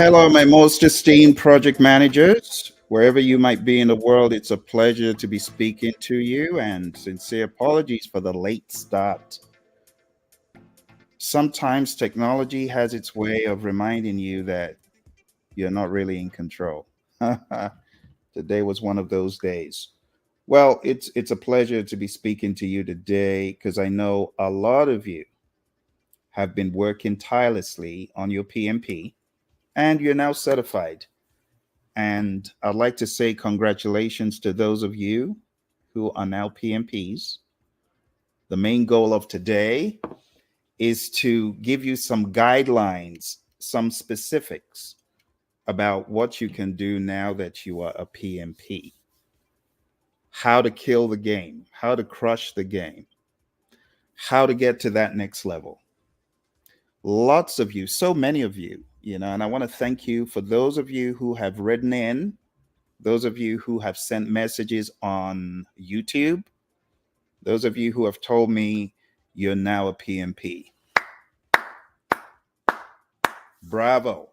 Hello, my most esteemed project managers. Wherever you might be in the world, it's a pleasure to be speaking to you, and sincere apologies for the late start. Sometimes technology has its way of reminding you that you're not really in control. Today was one of those days. Well, it's a pleasure to be speaking to you today because I know a lot of you have been working tirelessly on your PMP and you're now certified. And I'd like to say congratulations to those of you who are now PMPs. The main goal of today is to give you some guidelines, some specifics about what you can do now that you are a PMP. How to kill the game, how to crush the game, how to get to that next level. Lots of you, so many of you, and I want to thank you for those of you who have written in, those of you who have sent messages on YouTube, those of you who have told me you're now a PMP. Bravo.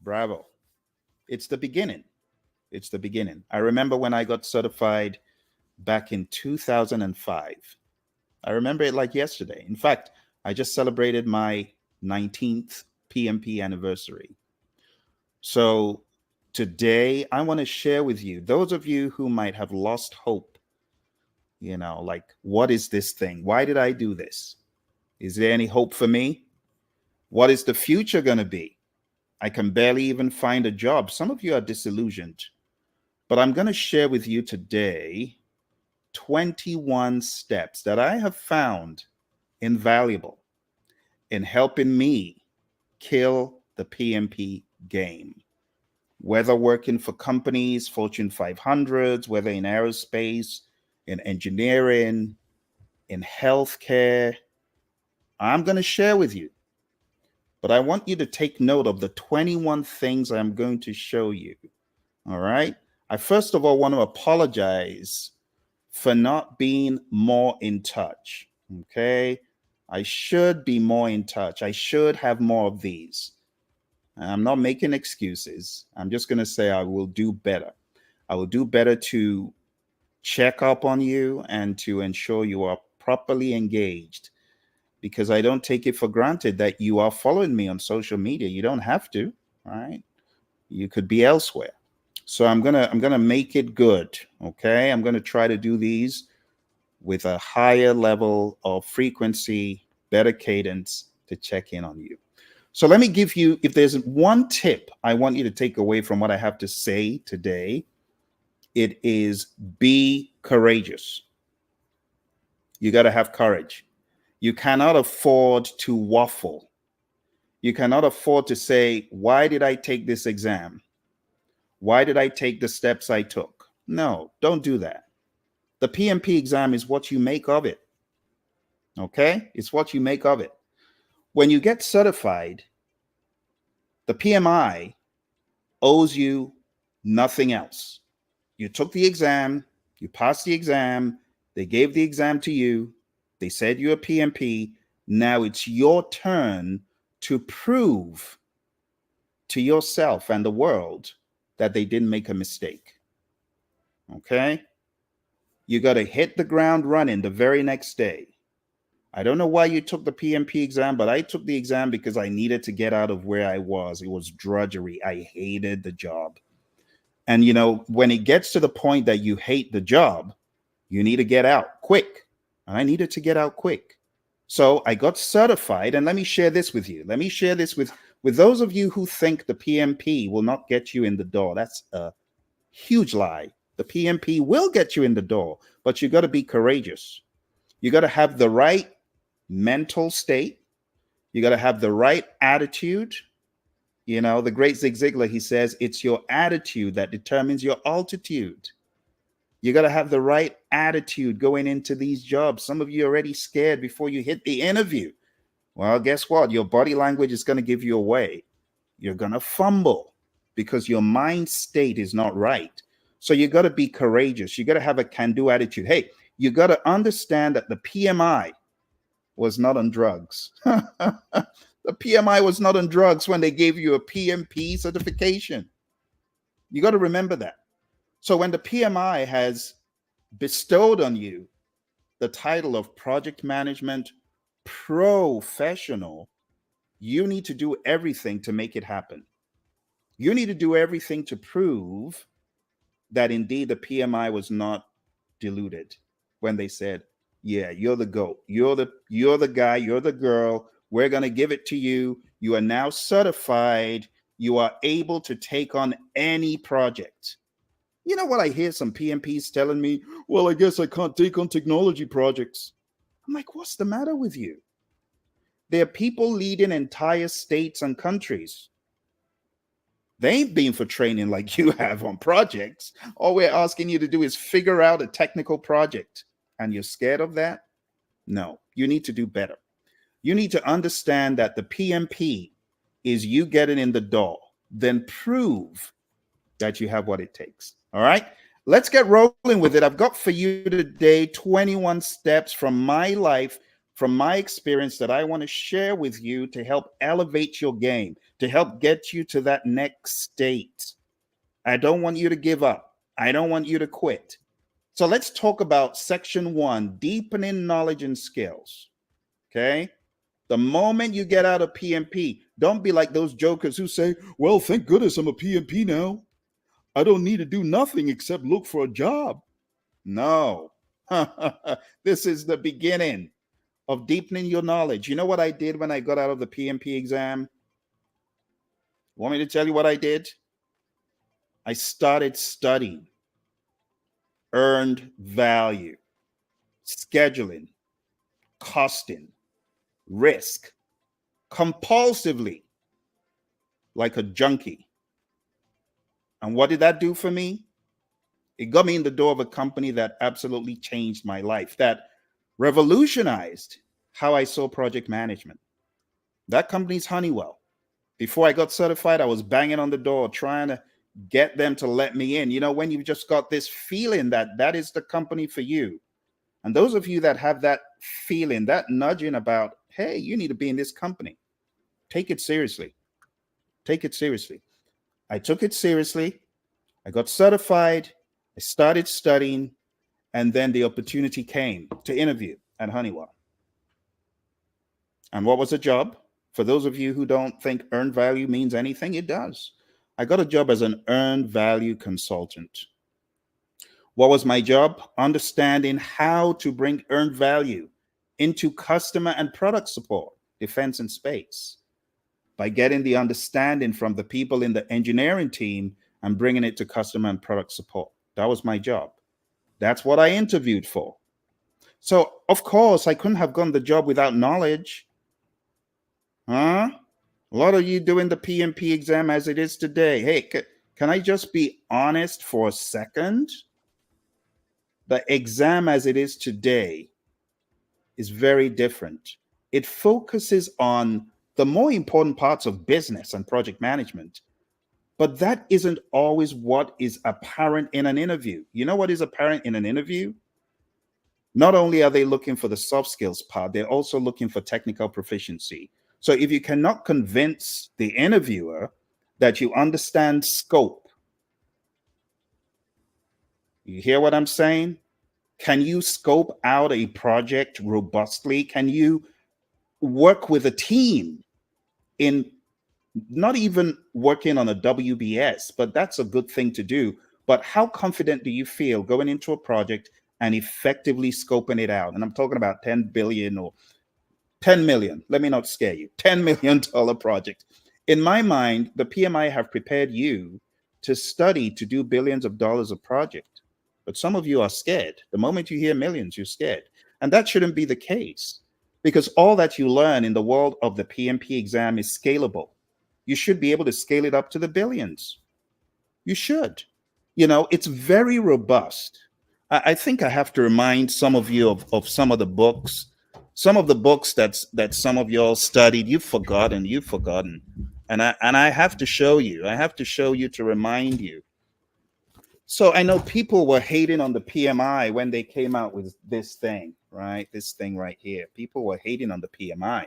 Bravo. It's the beginning. It's the beginning. I remember when I got certified back in 2005. I remember it like yesterday. In fact, I just celebrated my 19th PMP anniversary. So today, I want to share with you, those of you who might have lost hope, like, what is this thing? Why did I do this? Is there any hope for me? What is the future going to be? I can barely even find a job. Some of you are disillusioned, but I'm going to share with you today 21 steps that I have found invaluable in helping me kill the PMP game. Whether working for companies, Fortune 500s, whether in aerospace, in engineering, in healthcare, I'm going to share with you. But I want you to take note of the 21 things I'm going to show you. All right. I first of all want to apologize for not being more in touch. Okay. I should be more in touch. I should have more of these. I'm not making excuses. I'm just going to say I will do better. I will do better to check up on you and to ensure you are properly engaged, because I don't take it for granted that you are following me on social media. You don't have to, all right? You could be elsewhere. So I'm gonna make it good. Okay. I'm gonna try to do these with a higher level of frequency, better cadence to check in on you. So let me give you, if there's one tip I want you to take away from what I have to say today, it is be courageous. You got to have courage. You cannot afford to waffle. You cannot afford to say, why did I take this exam? Why did I take the steps I took? No, don't do that. The PMP exam is what you make of it. Okay? It's what you make of it. When you get certified, the PMI owes you nothing else. You took the exam, you passed the exam, they gave the exam to you, they said you're a PMP. Now it's your turn to prove to yourself and the world that they didn't make a mistake. Okay? You got to hit the ground running the very next day. I don't know why you took the PMP exam, but I took the exam because I needed to get out of where I was. It was drudgery. I hated the job. And, when it gets to the point that you hate the job, you need to get out quick. And I needed to get out quick. So I got certified. And let me share this with you. Let me share this with those of you who think the PMP will not get you in the door. That's a huge lie. The PMP will get you in the door, but you got to be courageous. You got to have the right mental state. You got to have the right attitude. The great Zig Ziglar, he says, it's your attitude that determines your altitude. You got to have the right attitude going into these jobs. Some of you are already scared before you hit the interview. Well, guess what? Your body language is going to give you away. You're going to fumble because your mind state is not right. So you got to be courageous. You got to have a can-do attitude. Hey, you got to understand that the PMI was not on drugs. The PMI was not on drugs when they gave you a PMP certification. You got to remember that. So when the PMI has bestowed on you the title of project management professional, you need to do everything to make it happen. You need to do everything to prove that indeed the PMI was not diluted when they said, yeah, you're the GOAT. You're the guy, you're the girl. We're going to give it to you. You are now certified. You are able to take on any project. You know what I hear some PMPs telling me? Well, I guess I can't take on technology projects. I'm like, what's the matter with you? There are people leading entire states and countries. They ain't been for training like you have on projects. All we're asking you to do is figure out a technical project. And you're scared of that? No, you need to do better. You need to understand that the PMP is you getting in the door, then prove that you have what it takes. All right, let's get rolling with it. I've got for you today 21 steps from my life, from my experience that I want to share with you to help elevate your game, to help get you to that next state. I don't want you to give up. I don't want you to quit. So let's talk about section 1, deepening knowledge and skills. Okay. The moment you get out of PMP, don't be like those jokers who say, well, thank goodness I'm a PMP now. I don't need to do nothing except look for a job. No. This is the beginning of deepening your knowledge. You know what I did when I got out of the PMP exam? Want me to tell you what I did? I started studying earned value, scheduling, costing, risk, compulsively, like a junkie. And what did that do for me? It got me in the door of a company that absolutely changed my life, that revolutionized how I saw project management. That company's Honeywell. Before I got certified, I was banging on the door trying to get them to let me in. You know, when you've just got this feeling that that is the company for you. And those of you that have that feeling, that nudging about, hey, you need to be in this company, take it seriously. Take it seriously. I took it seriously. I got certified. I started studying. And then the opportunity came to interview at Honeywell. And what was the job? For those of you who don't think earned value means anything, it does. I got a job as an earned value consultant. What was my job? Understanding how to bring earned value into customer and product support, defense and space, by getting the understanding from the people in the engineering team and bringing it to customer and product support. That was my job. That's what I interviewed for. So, of course, I couldn't have gotten the job without knowledge. Huh? A lot of you doing the PMP exam as it is today. Hey, can I just be honest for a second? The exam as it is today is very different. It focuses on the more important parts of business and project management, but that isn't always what is apparent in an interview. You know what is apparent in an interview? Not only are they looking for the soft skills part, they're also looking for technical proficiency. So if you cannot convince the interviewer that you understand scope, you hear what I'm saying? Can you scope out a project robustly? Can you work with a team in not even working on a WBS, but that's a good thing to do. But how confident do you feel going into a project and effectively scoping it out? And I'm talking about 10 billion or 10 million. Let me not scare you. $10 million project. In my mind, the PMI have prepared you to study to do billions of dollars of project. But some of you are scared. The moment you hear millions, you're scared. And that shouldn't be the case, because all that you learn in the world of the PMP exam is scalable. You should be able to scale it up to the billions. You should. You know, it's very robust. I think I have to remind some of you of some of the books. Some of the books that some of y'all studied, you've forgotten. And I have to show you. I have to show you to remind you. So I know people were hating on the PMI when they came out with this thing, right? This thing right here. People were hating on the PMI.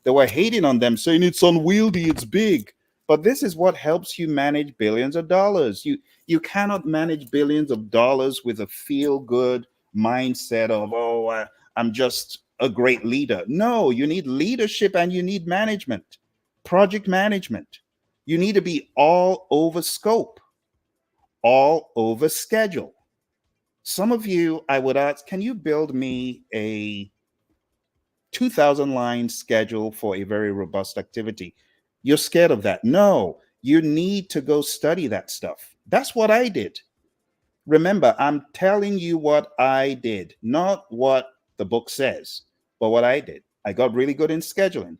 They were hating on them, saying it's unwieldy, it's big. But this is what helps you manage billions of dollars. You cannot manage billions of dollars with a feel good mindset of, oh, I'm just a great leader. No, you need leadership and you need management, project management. You need to be all over scope, all over schedule. Some of you, I would ask, can you build me a 2,000 line schedule for a very robust activity? You're scared of that. No, you need to go study that stuff. That's what I did. Remember, I'm telling you what I did, not what the book says, but what I did. I got really good in scheduling.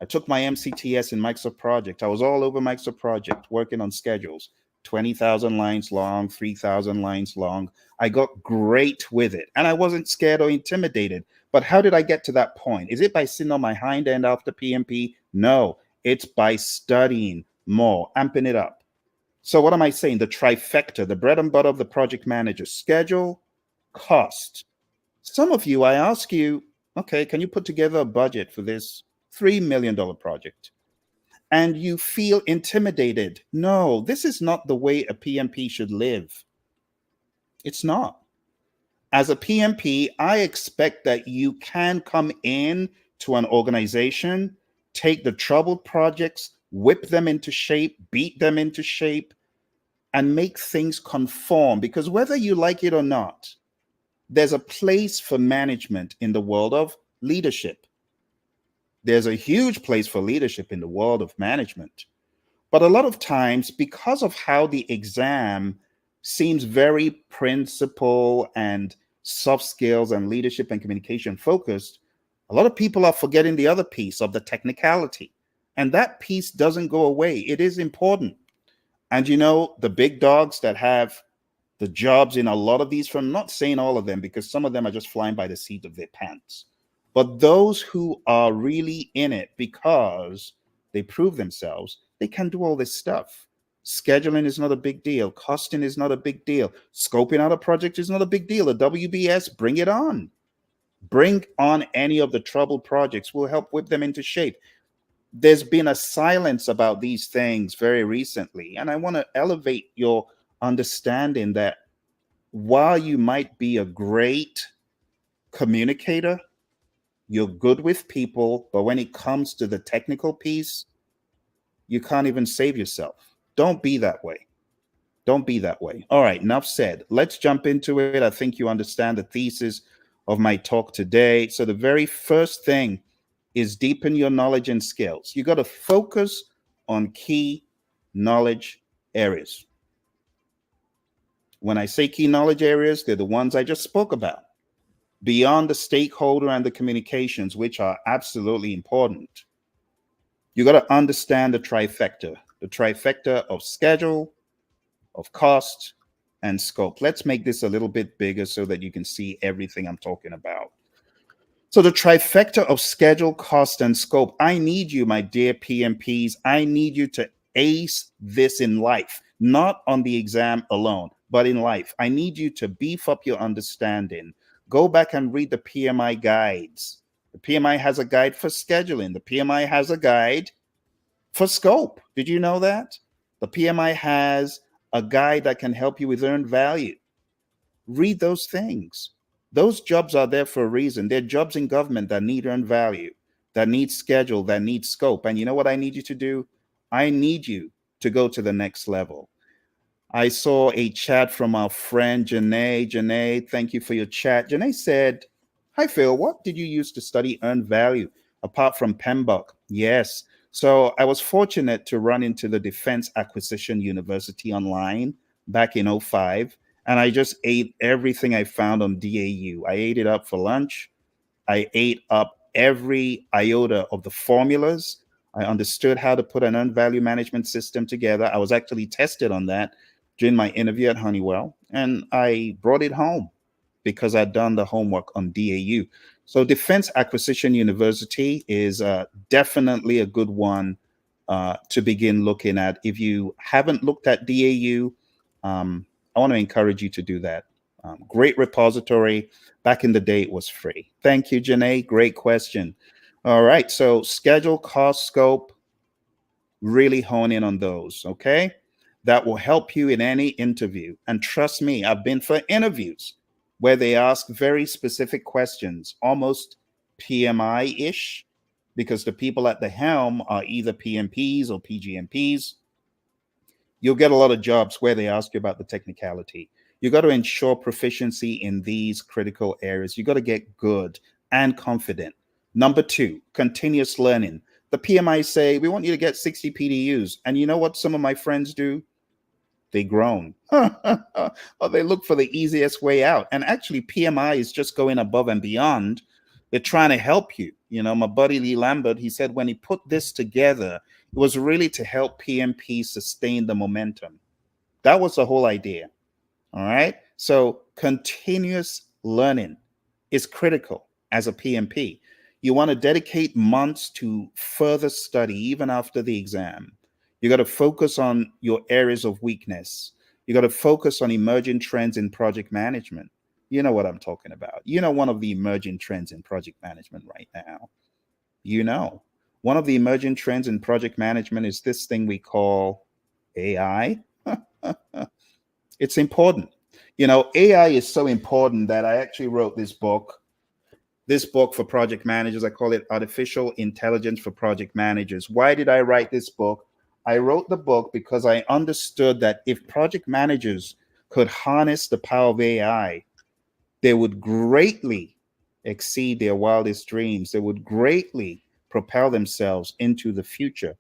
I took my MCTS in Microsoft Project. I was all over Microsoft Project working on schedules, 20,000 lines long, 3,000 lines long. I got great with it and I wasn't scared or intimidated. But how did I get to that point? Is it by sitting on my hind end after PMP? No, it's by studying more, amping it up. So, what am I saying? The trifecta, the bread and butter of the project manager: schedule, cost. Some of you, I ask you, okay, can you put together a budget for this $3 million project? And you feel intimidated. No, this is not the way a PMP should live. It's not. As a PMP, I expect that you can come in to an organization, take the troubled projects, whip them into shape, beat them into shape, and make things conform. Because whether you like it or not, there's a place for management in the world of leadership. There's a huge place for leadership in the world of management. But a lot of times, because of how the exam seems very principle and soft skills and leadership and communication focused, a lot of people are forgetting the other piece of the technicality. And that piece doesn't go away. It is important. And you know, the big dogs that have the jobs in a lot of these firms, not saying all of them, because some of them are just flying by the seat of their pants, but those who are really in it because they prove themselves, they can do all this stuff. Scheduling is not a big deal. Costing is not a big deal. Scoping out a project is not a big deal. A WBS, bring it on. Bring on any of the troubled projects. We'll help whip them into shape. There's been a silence about these things very recently, and I want to elevate your understanding that while you might be a great communicator, you're good with people, but when it comes to the technical piece, you can't even save yourself. Don't be that way. Don't be that way. All right, enough said. Let's jump into it. I think you understand the thesis of my talk today. So, the very first thing is deepen your knowledge and skills. You got to focus on key knowledge areas. When I say key knowledge areas, they're the ones I just spoke about, beyond the stakeholder and the communications, which are absolutely important. You got to understand the trifecta of schedule, of cost, and scope. Let's make this a little bit bigger so that you can see everything I'm talking about. So, the trifecta of schedule, cost, and scope. I need you, my dear PMPs. I need you to ace this in life, not on the exam alone, but in life. I need you to beef up your understanding. Go back and read the PMI guides. The PMI has a guide for scheduling, the PMI has a guide for scope. Did you know that? The PMI has a guide that can help you with earned value. Read those things. Those jobs are there for a reason. They're jobs in government that need earned value, that need schedule, that need scope. And you know what I need you to do? I need you to go to the next level. I saw a chat from our friend Janae. Janae, thank you for your chat. Janae said, "Hi Phil, what did you use to study earned value apart from PMBOK?" Yes. So I was fortunate to run into the Defense Acquisition University online back in '05, and I just ate everything I found on DAU. I ate it up for lunch. I ate up every iota of the formulas. I understood how to put an earned value management system together. I was actually tested on that during my interview at Honeywell, and I brought it home because I'd done the homework on DAU. So, Defense Acquisition University is definitely a good one to begin looking at. If you haven't looked at DAU, I want to encourage you to do that. Great repository. Back in the day, it was free. Thank you, Janae. Great question. All right. So schedule, cost, scope, really hone in on those. Okay. That will help you in any interview. And trust me, I've been for interviews where they ask very specific questions, almost PMI ish, because the people at the helm are either PMPs or PGMPs. You'll get a lot of jobs where they ask you about the technicality. You got to ensure proficiency in these critical areas. You got to get good and confident. Number two, continuous learning. The PMI say, we want you to get 60 PDUs. And you know what some of my friends do? They groan. Or they look for the easiest way out. And actually, PMI is just going above and beyond. They're trying to help you. You know, my buddy Lee Lambert, he said when he put this together, it was really to help PMP sustain the momentum. That was the whole idea. All right. So continuous learning is critical as a PMP. You want to dedicate months to further study even after the exam. You got to focus on your areas of weakness. You got to focus on emerging trends in project management. You know what I'm talking about. You know, one of the emerging trends in project management right now. You know, one of the emerging trends in project management is this thing we call AI. It's important. You know, AI is so important that I actually wrote this book for project managers. I call it Artificial Intelligence for Project Managers. Why did I write this book? I wrote the book because I understood that if project managers could harness the power of AI, they would greatly exceed their wildest dreams. They would greatly propel themselves into the future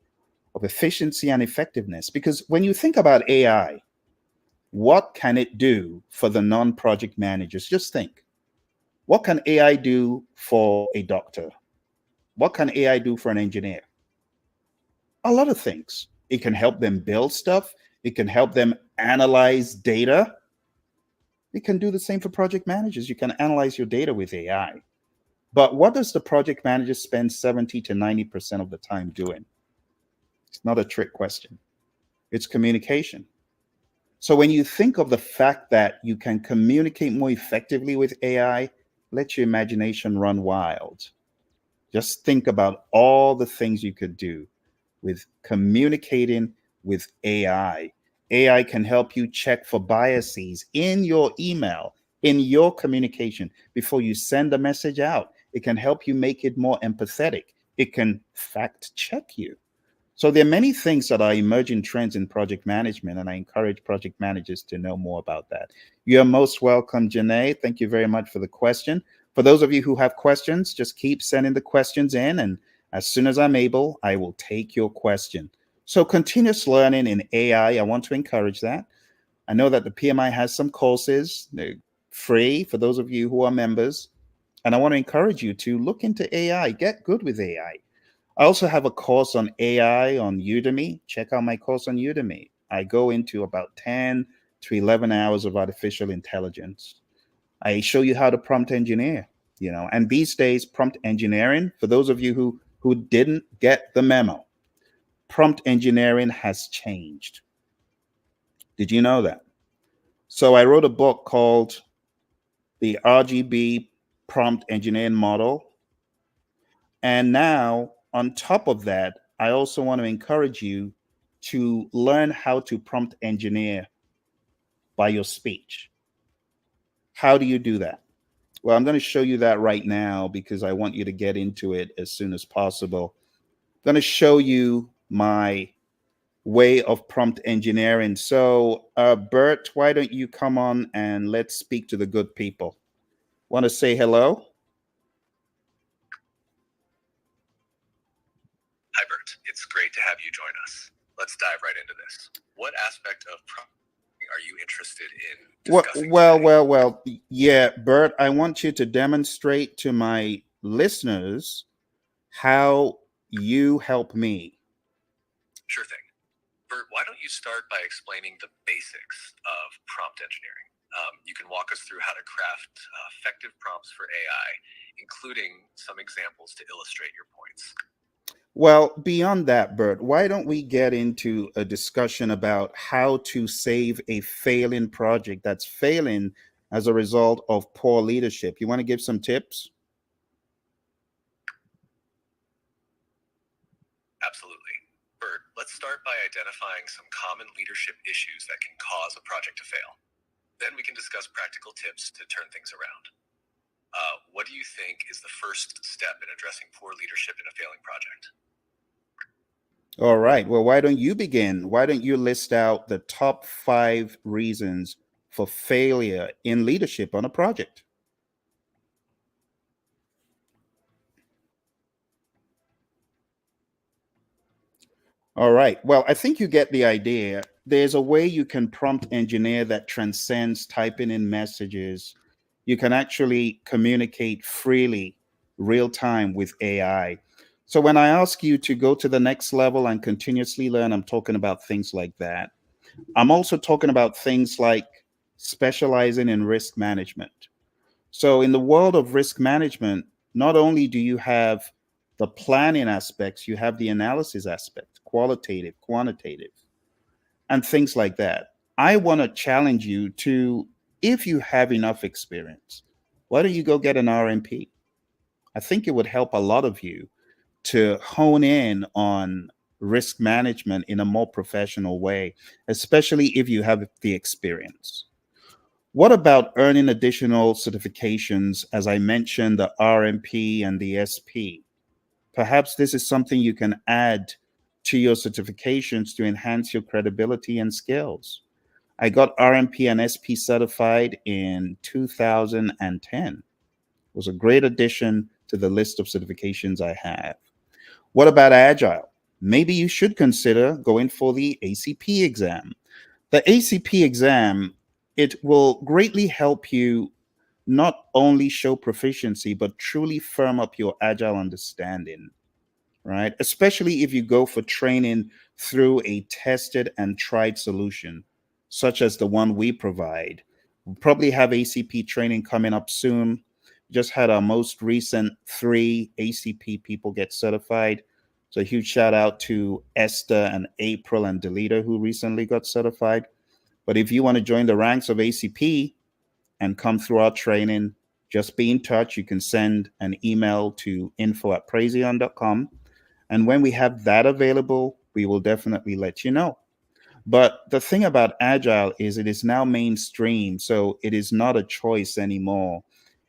of efficiency and effectiveness. Because when you think about AI, what can it do for the non-project managers? Just think. What can AI do for a doctor? What can AI do for an engineer? A lot of things. It can help them build stuff. It can help them analyze data. It can do the same for project managers. You can analyze your data with AI. But what does the project manager spend 70 to 90% of the time doing? It's not a trick question. It's communication. So when you think of the fact that you can communicate more effectively with AI, let your imagination run wild. Just think about all the things you could do with communicating with AI. AI can help you check for biases in your email, in your communication before you send a message out. It can help you make it more empathetic. It can fact check you. So there are many things that are emerging trends in project management, and I encourage project managers to know more about that. You're most welcome, Janae. Thank you very much for the question. For those of you who have questions, just keep sending the questions in, and as soon as I'm able, I will take your question. So continuous learning in AI, I want to encourage that. I know that the PMI has some courses, they're free for those of you who are members, and I want to encourage you to look into AI, get good with AI. I also have a course on AI on Udemy. Check out my course on Udemy. I go into about 10 to 11 hours of artificial intelligence. I show you how to prompt engineer, you know, and these days, prompt engineering, for those of you who didn't get the memo, prompt engineering has changed. Did you know that? So I wrote a book called The RGB Prompt Engineering Model. And now, on top of that, I also want to encourage you to learn how to prompt engineer by your speech. How do you do that? Well, I'm going to show you that right now because I want you to get into it as soon as possible. I'm going to show you my way of prompt engineering. So, Bert, why don't you come on and let's speak to the good people? Want to say hello? Hi, Bert. It's great to have you join us. Let's dive right into this. What aspect of prompting are you interested in discussing Well. Yeah, Bert, I want you to demonstrate to my listeners how you help me. Sure thing. Bert, why don't you start by explaining the basics of prompt engineering? You can walk us through how to craft effective prompts for AI, including some examples to illustrate your points. Well, beyond that, Bert, why don't we get into a discussion about how to save a failing project that's failing as a result of poor leadership? You want to give some tips? Absolutely. Bert, let's start by identifying some common leadership issues that can cause a project to fail. Then we can discuss practical tips to turn things around. What do you think is the first step in addressing poor leadership in a failing project? All right. Well, why don't you begin? Why don't you list out the top 5 reasons for failure in leadership on a project? All right. Well, I think you get the idea. There's a way you can prompt engineer that transcends typing in messages. You can actually communicate freely, real time with AI. So when I ask you to go to the next level and continuously learn, I'm talking about things like that. I'm also talking about things like specializing in risk management. So, in the world of risk management, not only do you have the planning aspects, you have the analysis aspect, qualitative, quantitative, and things like that. I want to challenge you to, if you have enough experience, why don't you go get an RMP? I think it would help a lot of you to hone in on risk management in a more professional way, especially if you have the experience. What about earning additional certifications? As I mentioned, the RMP and the SP. Perhaps this is something you can add to your certifications to enhance your credibility and skills. I got RMP and SP certified in 2010. It was a great addition to the list of certifications I have. What about Agile? Maybe you should consider going for the ACP exam. The ACP exam, it will greatly help you not only show proficiency, but truly firm up your agile understanding, right? Especially if you go for training through a tested and tried solution, such as the one we provide. We'll probably have ACP training coming up soon. Just had our most recent 3 ACP people get certified. So a huge shout out to Esther and April and Delita who recently got certified. But if you want to join the ranks of ACP and come through our training, just be in touch. You can send an email to info@praizion.com. And when we have that available, we will definitely let you know. But the thing about Agile is it is now mainstream. So it is not a choice anymore.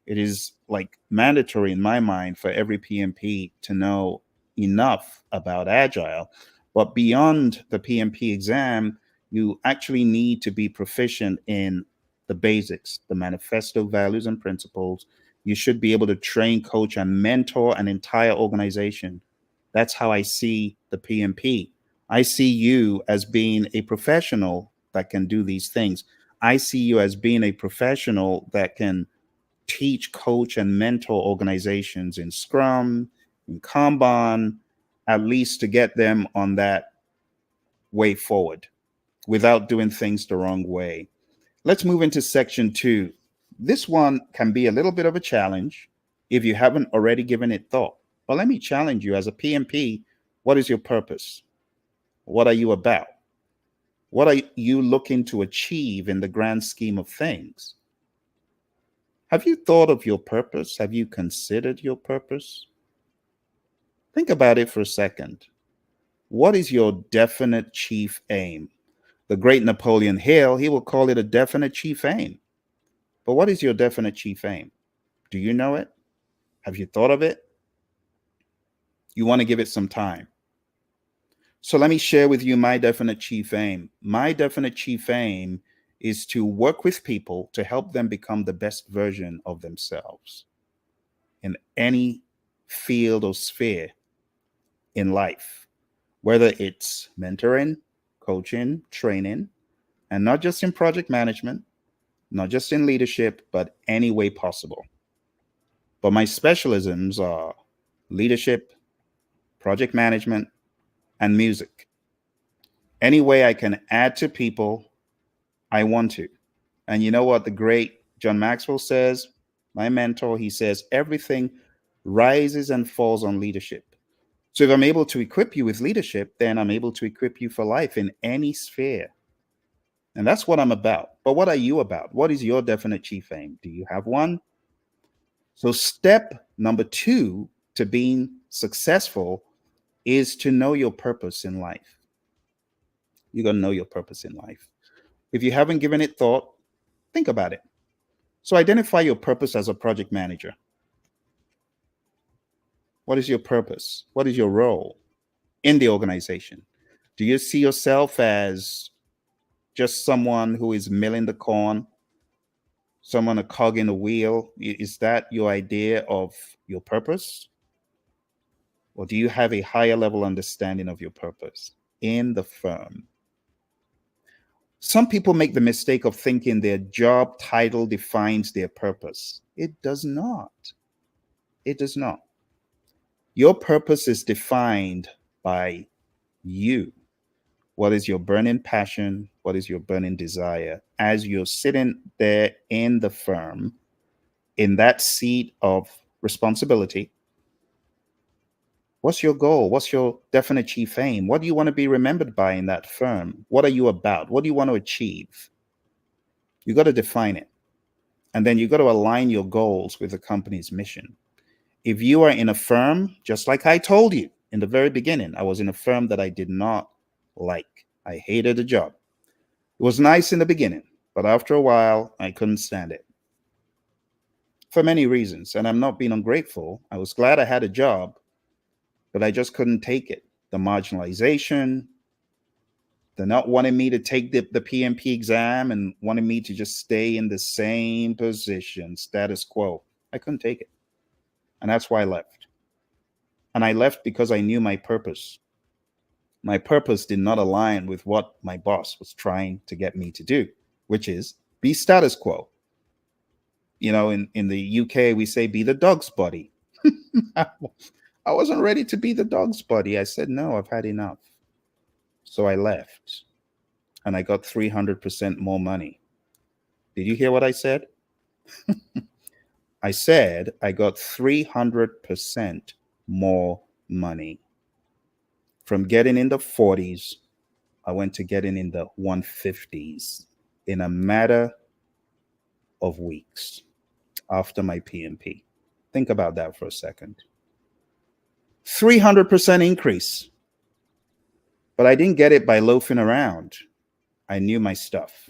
It is like mandatory in my mind for every PMP to know enough about Agile. But beyond the PMP exam, you actually need to be proficient in the basics, the manifesto values and principles. You should be able to train, coach, and mentor an entire organization. That's how I see the PMP. I see you as being a professional that can do these things. I see you as being a professional that can teach, coach, and mentor organizations in Scrum, in Kanban, at least to get them on that way forward without doing things the wrong way. Let's move into section 2. This one can be a little bit of a challenge if you haven't already given it thought. But let me challenge you as a PMP. What is your purpose? What are you about? What are you looking to achieve in the grand scheme of things? Have you thought of your purpose? Have you considered your purpose? Think about it for a second. What is your definite chief aim? The great Napoleon Hill, he will call it a definite chief aim. But what is your definite chief aim? Do you know it? Have you thought of it? You want to give it some time. So let me share with you my definite chief aim. My definite chief aim is to work with people to help them become the best version of themselves in any field or sphere in life, whether it's mentoring, coaching, training, and not just in project management, not just in leadership, but any way possible. But my specialisms are leadership, project management, and music. Any way I can add to people, I want to. And you know what the great John Maxwell says? My mentor, he says, everything rises and falls on leadership. So if I'm able to equip you with leadership, then I'm able to equip you for life in any sphere. And that's what I'm about. But what are you about? What is your definite chief aim? Do you have one? So, step number 2 to being successful is to know your purpose in life. You got to know your purpose in life. If you haven't given it thought, think about it. So identify your purpose as a project manager. What is your purpose? What is your role in the organization? Do you see yourself as just someone who is milling the corn, someone a cog in the wheel? Is that your idea of your purpose? Or do you have a higher level understanding of your purpose in the firm? Some people make the mistake of thinking their job title defines their purpose. It does not. It does not. Your purpose is defined by you. What is your burning passion? What is your burning desire? As you're sitting there in the firm, in that seat of responsibility, what's your goal? What's your definite chief aim? What do you want to be remembered by in that firm? What are you about? What do you want to achieve? You got to define it. And then you got to align your goals with the company's mission. If you are in a firm, just like I told you in the very beginning, I was in a firm that I did not like. I hated the job. It was nice in the beginning, but after a while, I couldn't stand it for many reasons. And I'm not being ungrateful. I was glad I had a job, but I just couldn't take it. The marginalization, the not wanting me to take the PMP exam and wanting me to just stay in the same position, status quo. I couldn't take it. And that's why I left. And I left because I knew my purpose. My purpose did not align with what my boss was trying to get me to do, which is be status quo. You know, in the UK, we say be the dog's buddy. I wasn't ready to be the dog's buddy. I said, no, I've had enough. So I left and I got 300% more money. Did you hear what I said? I said I got 300% more money. From getting in the 40s, I went to getting in the 150s in a matter of weeks after my PMP. Think about that for a second. 300% increase. But I didn't get it by loafing around. I knew my stuff.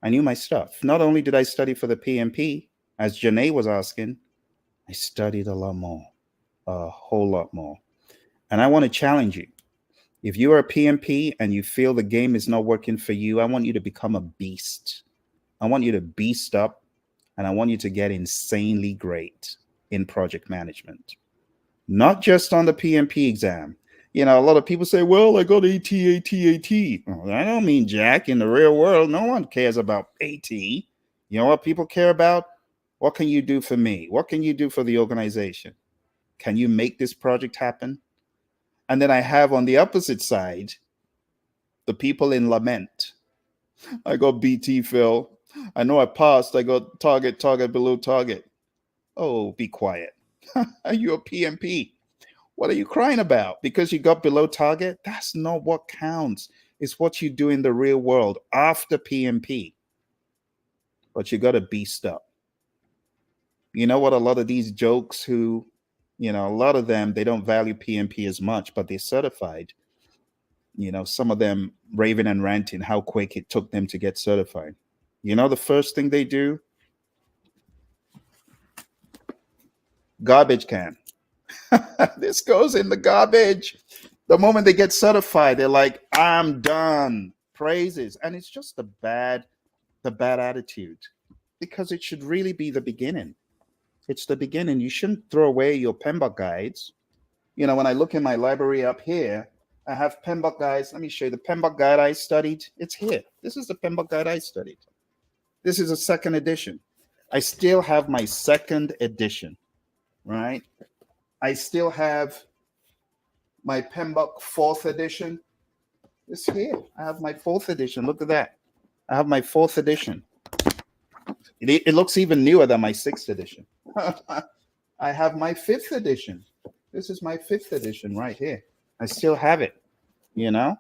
I knew my stuff. Not only did I study for the PMP, as Janae was asking, I studied a lot more, a whole lot more. And I want to challenge you. If you are a PMP and you feel the game is not working for you, I want you to become a beast. I want you to beast up, and I want you to get insanely great in project management. Not just on the PMP exam. You know, a lot of people say, well, I got AT. Well, I don't mean jack. In the real world, no one cares about AT. You know what people care about? What can you do for me? What can you do for the organization? Can you make this project happen? And then I have on the opposite side, the people in lament. I got BT, Phil. I know I passed. I got target below target. Oh, be quiet. Are you a PMP? What are you crying about? Because you got below target? That's not what counts. It's what you do in the real world after PMP. But you got to beast up. You know what? A lot of these jokes who, you know, a lot of them, they don't value PMP as much, but they're certified. You know, some of them raving and ranting how quick it took them to get certified. You know, the first thing they do? Garbage can. This goes in the garbage. The moment they get certified, they're like, I'm done. Praises. And it's just the bad attitude, because it should really be the beginning. It's the beginning. You shouldn't throw away your PMBOK guides. You know, when I look in my library up here, I have PMBOK guides. Let me show you the PMBOK guide I studied. It's here. This is the PMBOK guide I studied. This is a second edition. I still have my second edition, right? I still have my PMBOK fourth edition. It's here. I have my fourth edition. Look at that. I have my fourth edition. It looks even newer than my sixth edition. I have my fifth edition. This is my fifth edition right here. I still have it, you know?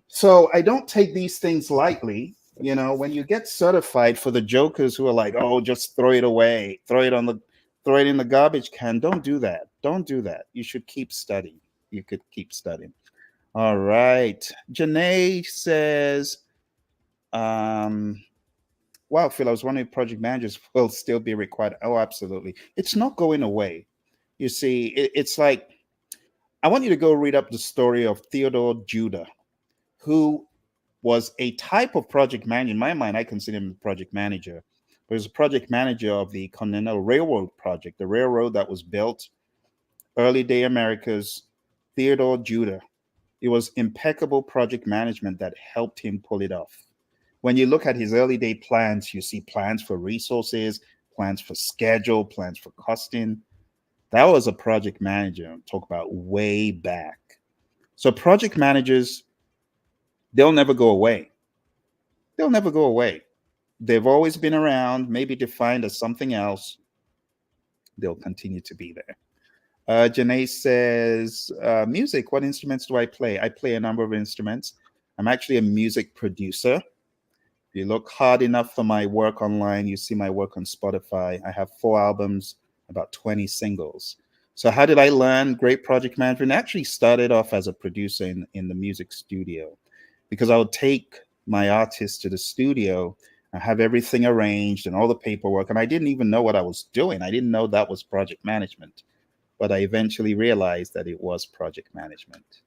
So I don't take these things lightly. You know, when you get certified, for the jokers who are like, oh, just throw it away, throw it on the throw it in the garbage can. Don't do that. Don't do that. You should keep studying. You could keep studying. All right. Janae says, um, wow, Phil, I was wondering if project managers will still be required. Oh, absolutely. It's not going away. You see, it's like, I want you to go read up the story of Theodore Judah, who was a type of project manager. In my mind, I consider him a project manager, but he was a project manager of the Continental Railroad project, the railroad that was built early day America's. Theodore Judah. It was impeccable project management that helped him pull it off. When you look at his early day plans, you see plans for resources, plans for schedule, plans for costing. That was a project manager. Talk about way back. So project managers, they'll never go away. They'll never go away. They've always been around, maybe defined as something else. They'll continue to be there. Janae says, music, what instruments do I play? I play a number of instruments. I'm actually a music producer. If you look hard enough for my work online, you see my work on Spotify. I have 4 albums, about 20 singles. So how did I learn great project management? I actually started off as a producer in the music studio, because I would take my artists to the studio and have everything arranged and all the paperwork. And I didn't even know what I was doing. I didn't know that was project management, but I eventually realized that it was project management.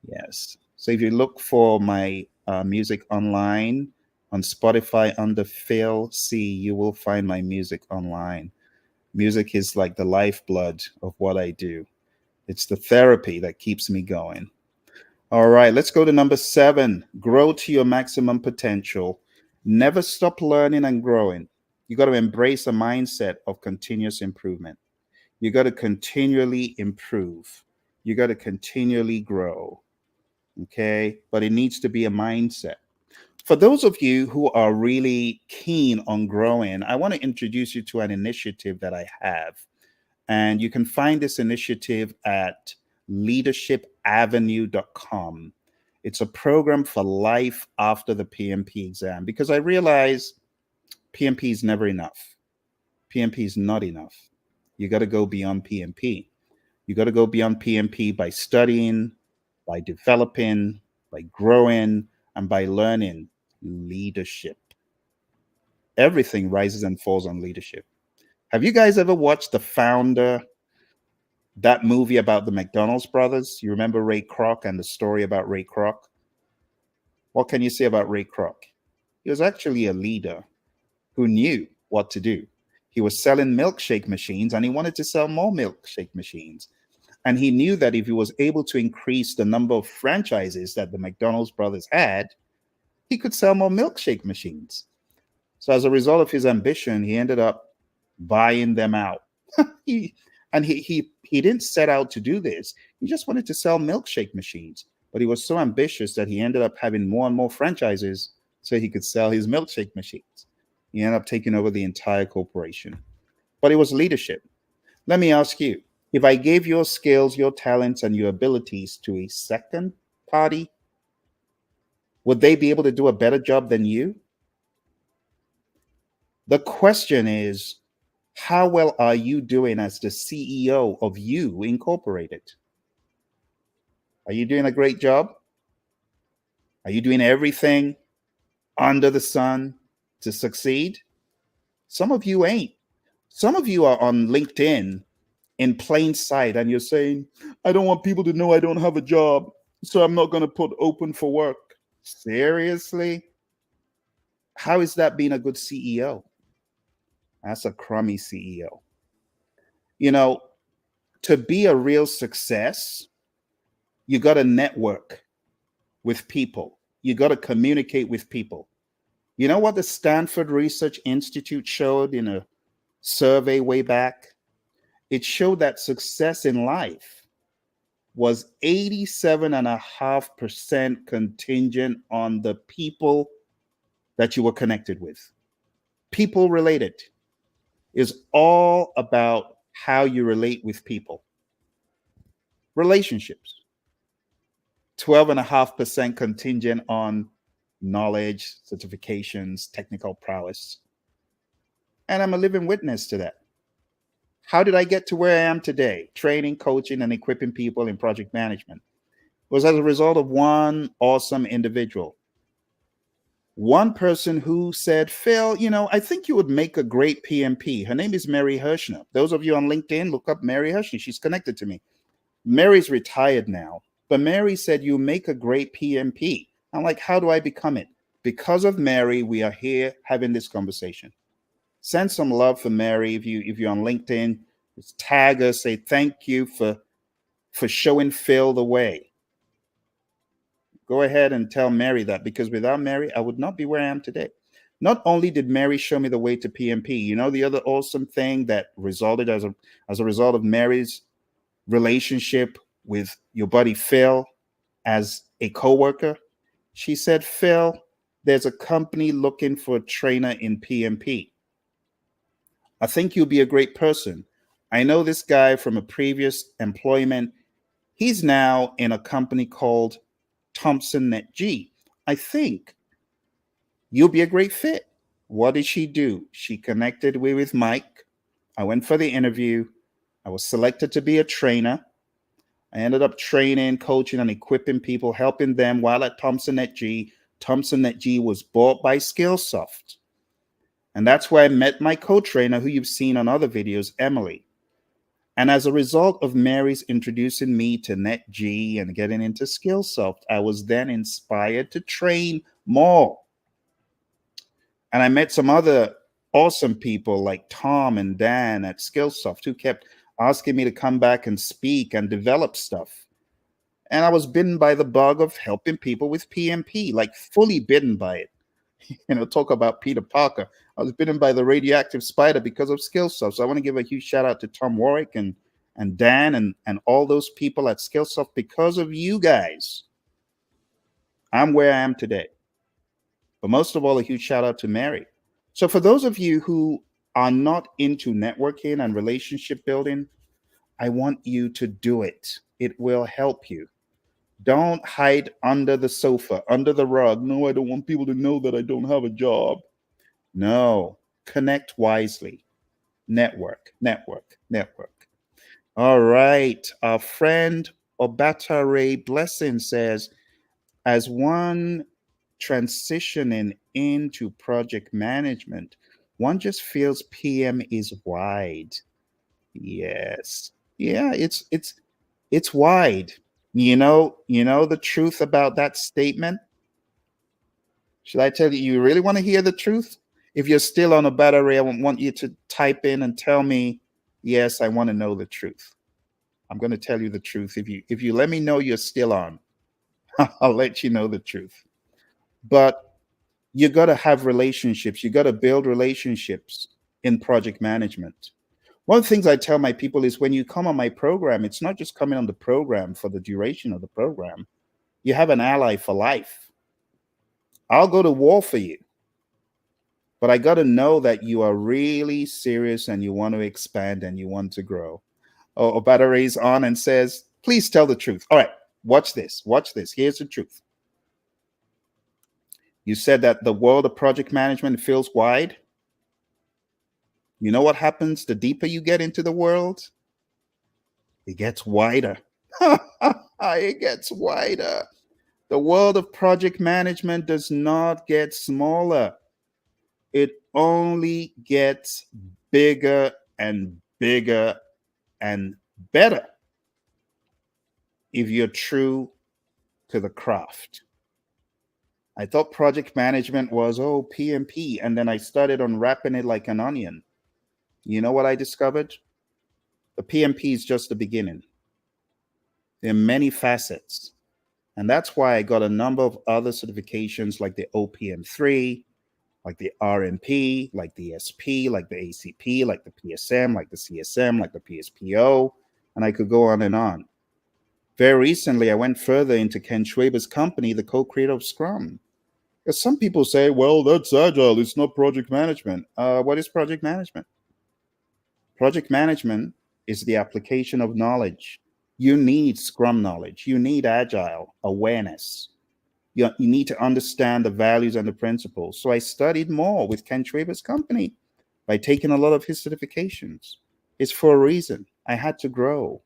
Yes. So if you look for my music online on Spotify under Phil C, you will find my music online. Music is like the lifeblood of what I do. It's the therapy that keeps me going. All right, let's go to number 7. Grow to your maximum potential. Never stop learning and growing. You got to embrace a mindset of continuous improvement. You got to continually improve. You got to continually grow. Okay, but it needs to be a mindset. For those of you who are really keen on growing, I want to introduce you to an initiative that I have. And you can find this initiative at leadershipavenue.com. It's a program for life after the PMP exam, because I realize PMP is never enough. PMP is not enough. You got to go beyond PMP. You got to go beyond PMP by studying, by developing, by growing, and by learning leadership. Everything rises and falls on leadership. Have you guys ever watched The Founder, that movie about the McDonald's brothers? You remember Ray Kroc and the story about Ray Kroc? What can you say about Ray Kroc? He was actually a leader who knew what to do. He was selling milkshake machines and he wanted to sell more milkshake machines. And he knew that if he was able to increase the number of franchises that the McDonald's brothers had, he could sell more milkshake machines. So as a result of his ambition, he ended up buying them out. he he didn't set out to do this. He just wanted to sell milkshake machines. But he was so ambitious that he ended up having more and more franchises so he could sell his milkshake machines. He ended up taking over the entire corporation. But it was leadership. Let me ask you, if I gave your skills, your talents, and your abilities to a second party, would they be able to do a better job than you? The question is, how well are you doing as the CEO of You Incorporated? Are you doing a great job? Are you doing everything under the sun to succeed? Some of you ain't. Some of you are on LinkedIn in plain sight and you're saying, I don't want people to know I don't have a job, so I'm not going to put open for work. Seriously? How is that being a good CEO? That's a crummy CEO. You know, to be a real success, you got to network with people. You got to communicate with people. You know what the Stanford Research Institute showed in a survey way back? It showed that success in life was 87.5% contingent on the people that you were connected with. People related is all about how you relate with people. Relationships. 12.5% contingent on knowledge, certifications, technical prowess. And I'm a living witness to that. How did I get to where I am today? Training, coaching, and equipping people in project management. It was as a result of one awesome individual. One person who said, Phil, I think you would make a great PMP. Her name is Mary Hirschner. Those of you on LinkedIn, look up Mary Hirschner. She's connected to me. Mary's retired now, but Mary said, you make a great PMP. I'm like, how do I become it? Because of Mary, we are here having this conversation. Send some love for Mary. If you're on LinkedIn, just tag her, say thank you for showing Phil the way. Go ahead and tell Mary that, because without Mary, I would not be where I am today. Not only did Mary show me the way to PMP, the other awesome thing that resulted as a result of Mary's relationship with your buddy Phil as a coworker. She said, Phil, there's a company looking for a trainer in PMP. I think you'll be a great person. I know this guy from a previous employment. He's now in a company called Thompson Net G. I think you'll be a great fit. What did she do? She connected with Mike. I went for the interview. I was selected to be a trainer. I ended up training, coaching, and equipping people, helping them while at Thompson Net G. Thompson Net G was bought by Skillsoft. And that's where I met my co-trainer, who you've seen on other videos, Emily. And as a result of Mary's introducing me to NetG and getting into Skillsoft, I was then inspired to train more. And I met some other awesome people like Tom and Dan at Skillsoft who kept asking me to come back and speak and develop stuff. And I was bitten by the bug of helping people with PMP, like fully bitten by it. Talk about Peter Parker. I was bitten by the radioactive spider because of Skillsoft. So I want to give a huge shout out to Tom Warwick and Dan and all those people at Skillsoft. Because of you guys, I'm where I am today. But most of all, a huge shout out to Mary. So for those of you who are not into networking and relationship building, I want you to do it. It will help you. Don't hide under the sofa, under the rug. No, I don't want people to know that I don't have a job. No, connect wisely. Network, network, network. All right. Our friend Obatare Blessing says, as one transitioning into project management, one just feels PM is wide. Yes. Yeah, it's wide. The truth about that statement? Should I tell you, you really want to hear the truth? If you're still on a battery, I want you to type in and tell me, yes, I want to know the truth. I'm going to tell you the truth. If you let me know you're still on, I'll let you know the truth. But you got to have relationships. You got to build relationships in project management. One of the things I tell my people is when you come on my program, it's not just coming on the program for the duration of the program. You have an ally for life. I'll go to war for you. But I got to know that you are really serious and you want to expand and you want to grow. Oh, Battery's on and says, please tell the truth. All right, watch this. Watch this. Here's the truth. You said that the world of project management feels wide. You know what happens the deeper you get into the world? It gets wider. It gets wider. The world of project management does not get smaller. It only gets bigger and bigger and better if you're true to the craft. I thought project management was, PMP. And then I started unwrapping it like an onion. You know what I discovered? The PMP is just the beginning. There are many facets. And that's why I got a number of other certifications like the OPM3, like the RMP, like the SP, like the ACP, like the PSM, like the CSM, like the PSPO, and I could go on and on. Very recently, I went further into Ken Schwaber's company, the co-creator of Scrum. Because some people say, well, that's agile, it's not project management. What is project management? Project management is the application of knowledge. You need Scrum knowledge. You need agile awareness. You need to understand the values and the principles. So I studied more with Ken Schwaber's company by taking a lot of his certifications. It's for a reason. I had to grow.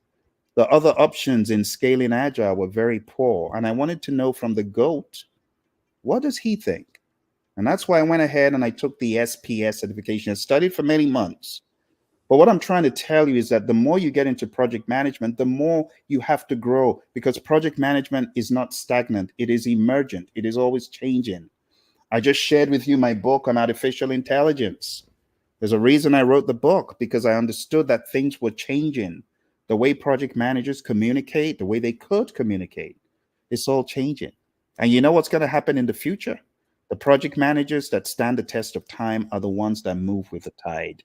The other options in scaling agile were very poor. And I wanted to know from the GOAT, what does he think? And that's why I went ahead and I took the SPS certification. I studied for many months. But what I'm trying to tell you is that the more you get into project management, the more you have to grow, because project management is not stagnant. It is emergent. It is always changing. I just shared with you my book on artificial intelligence. There's a reason I wrote the book, because I understood that things were changing. The way project managers communicate, the way they could communicate, it's all changing. And you know what's going to happen in the future? The project managers that stand the test of time are the ones that move with the tide.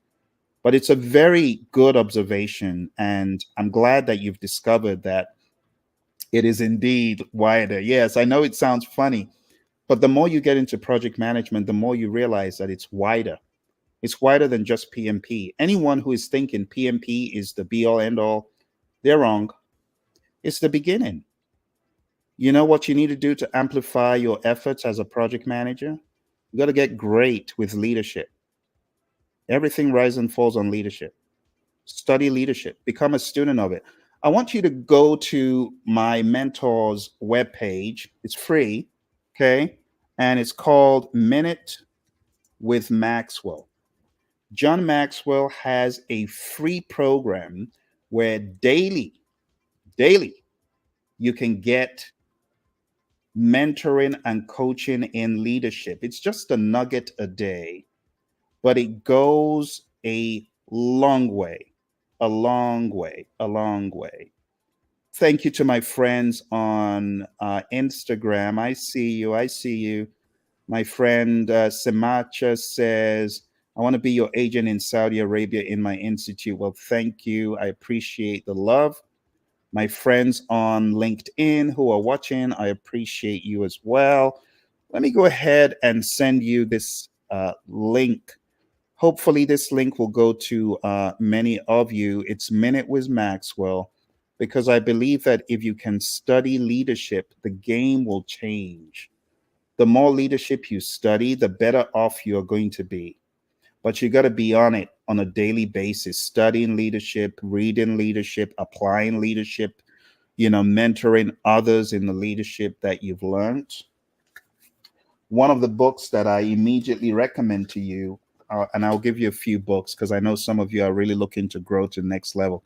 But it's a very good observation. And I'm glad that you've discovered that it is indeed wider. Yes, I know it sounds funny, but the more you get into project management, the more you realize that it's wider. It's wider than just PMP. Anyone who is thinking PMP is the be all end all, they're wrong. It's the beginning. You know what you need to do to amplify your efforts as a project manager? You got to get great with leadership. Everything rises and falls on leadership. Study leadership, become a student of it. I want you to go to my mentor's webpage. It's free, okay? And it's called Minute with Maxwell. John Maxwell has a free program where daily, you can get mentoring and coaching in leadership. It's just a nugget a day, but it goes a long way, a long way, a long way. Thank you to my friends on Instagram. I see you. I see you. My friend Semacha says, I want to be your agent in Saudi Arabia in my institute. Well, thank you. I appreciate the love. My friends on LinkedIn who are watching, I appreciate you as well. Let me go ahead and send you this link. Hopefully, this link will go to many of you. It's Minute with Maxwell, because I believe that if you can study leadership, the game will change. The more leadership you study, the better off you're going to be. But you got to be on it on a daily basis, studying leadership, reading leadership, applying leadership, mentoring others in the leadership that you've learned. One of the books that I immediately recommend to you, and I'll give you a few books because I know some of you are really looking to grow to the next level.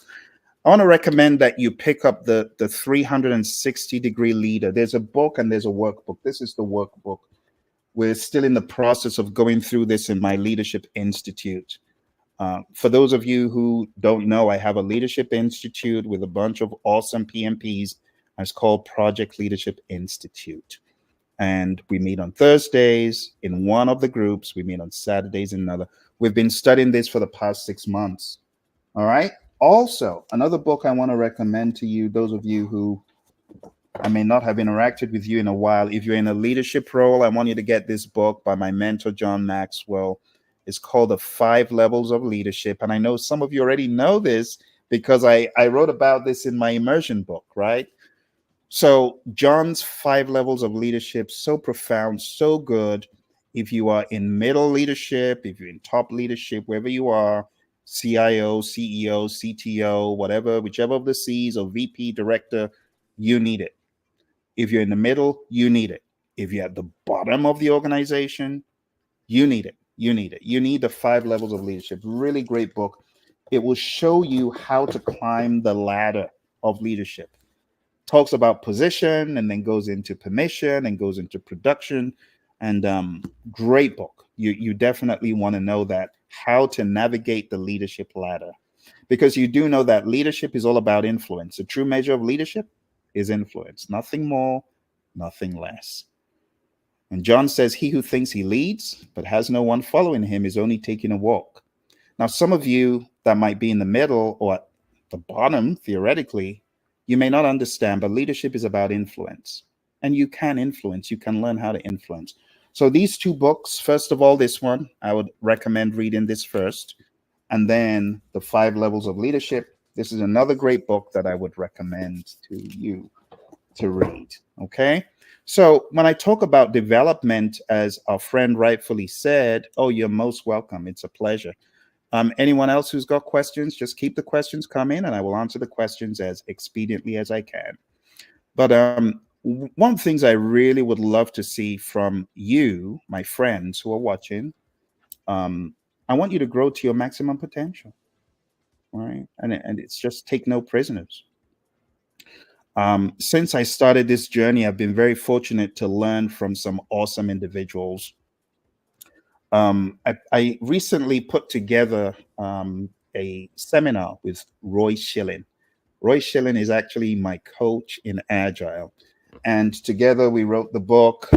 I want to recommend that you pick up the 360-degree leader. There's a book and there's a workbook. This is the workbook. We're still in the process of going through this in my Leadership Institute. For those of you who don't know, I have a Leadership Institute with a bunch of awesome PMPs. It's called Project Leadership Institute. And we meet on Thursdays in one of the groups. We meet on Saturdays in another. We've been studying this for the past 6 months. All right. Also, another book I want to recommend to you, those of you who I may not have interacted with you in a while. If you're in a leadership role, I want you to get this book by my mentor, John Maxwell. It's called The 5 Levels of Leadership. And I know some of you already know this because I wrote about this in my immersion book, right? So John's 5 levels of leadership, so profound, so good. If you are in middle leadership, if you're in top leadership, wherever you are, CIO, CEO, CTO, whatever, whichever of the C's or VP, director, you need it. If you're in the middle, you need it. If you're at the bottom of the organization, you need it. You need it. You need the 5 levels of leadership. Really great book. It will show you how to climb the ladder of leadership. Talks about position and then goes into permission and goes into production. And great book. You definitely want to know that, how to navigate the leadership ladder. Because you do know that leadership is all about influence. The true measure of leadership is influence. Nothing more, nothing less. And John says, he who thinks he leads but has no one following him is only taking a walk. Now, some of you that might be in the middle or at the bottom, theoretically, you may not understand, but leadership is about influence. And you can influence. You can learn how to influence. So these 2 books, first of all, this one, I would recommend reading this first. And then The 5 Levels of Leadership. This is another great book that I would recommend to you to read. Okay. So when I talk about development, as our friend rightfully said, oh, you're most welcome. It's a pleasure. Anyone else who's got questions, just keep the questions coming and I will answer the questions as expediently as I can. But one of the things I really would love to see from you, my friends who are watching, um, I want you to grow to your maximum potential, right? And it's just take no prisoners. Since I started this journey, I've been very fortunate to learn from some awesome individuals. I recently put together a seminar with Roy Schilling. Roy Schilling is actually my coach in Agile. And together we wrote the book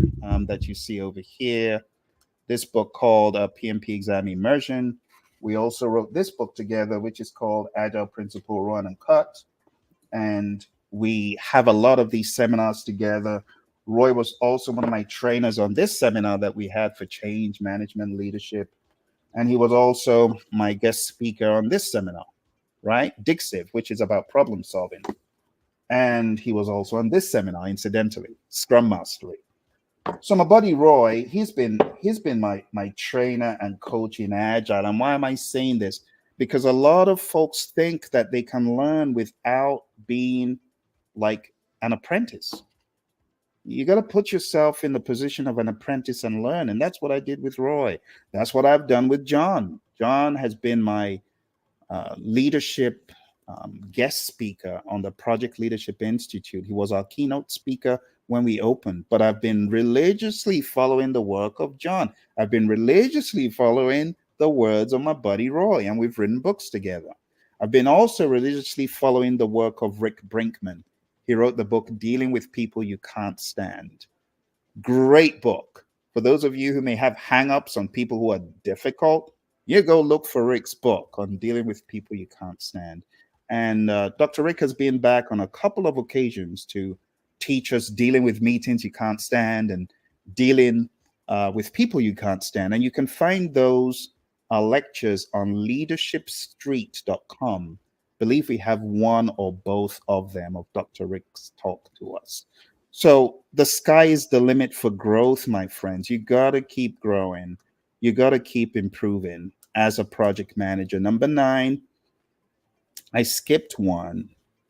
that you see over here, this book called PMP Exam Immersion. We also wrote this book together, which is called Agile Principle Run and Cut. And we have a lot of these seminars together. Roy was also one of my trainers on this seminar that we had for change management leadership. And he was also my guest speaker on this seminar, right? Dixiv, which is about problem solving. And he was also on this seminar, incidentally, Scrum Mastery. So my buddy Roy, he's been my trainer and coach in Agile. And why am I saying this? Because a lot of folks think that they can learn without being like an apprentice. You got to put yourself in the position of an apprentice and learn. And that's what I did with Roy. That's what I've done with John. John has been my leadership guest speaker on the Project Leadership Institute. He was our keynote speaker when we opened, but I've been religiously following the work of John. I've been religiously following the words of my buddy Roy, and we've written books together. I've been also religiously following the work of Rick Brinkman. He wrote the book Dealing with People You Can't Stand. Great book. For those of you who may have hang-ups on people who are difficult, you go look for Rick's book on dealing with people you can't stand. And Dr. Rick has been back on a couple of occasions to teach us dealing with meetings you can't stand and dealing with people you can't stand. And you can find those lectures on leadershipstreet.com. Believe we have one or both of them of Dr. Rick's talk to us. So the sky is the limit for growth, my friends. You got to keep growing. You got to keep improving as a project manager. Number 9, I skipped one.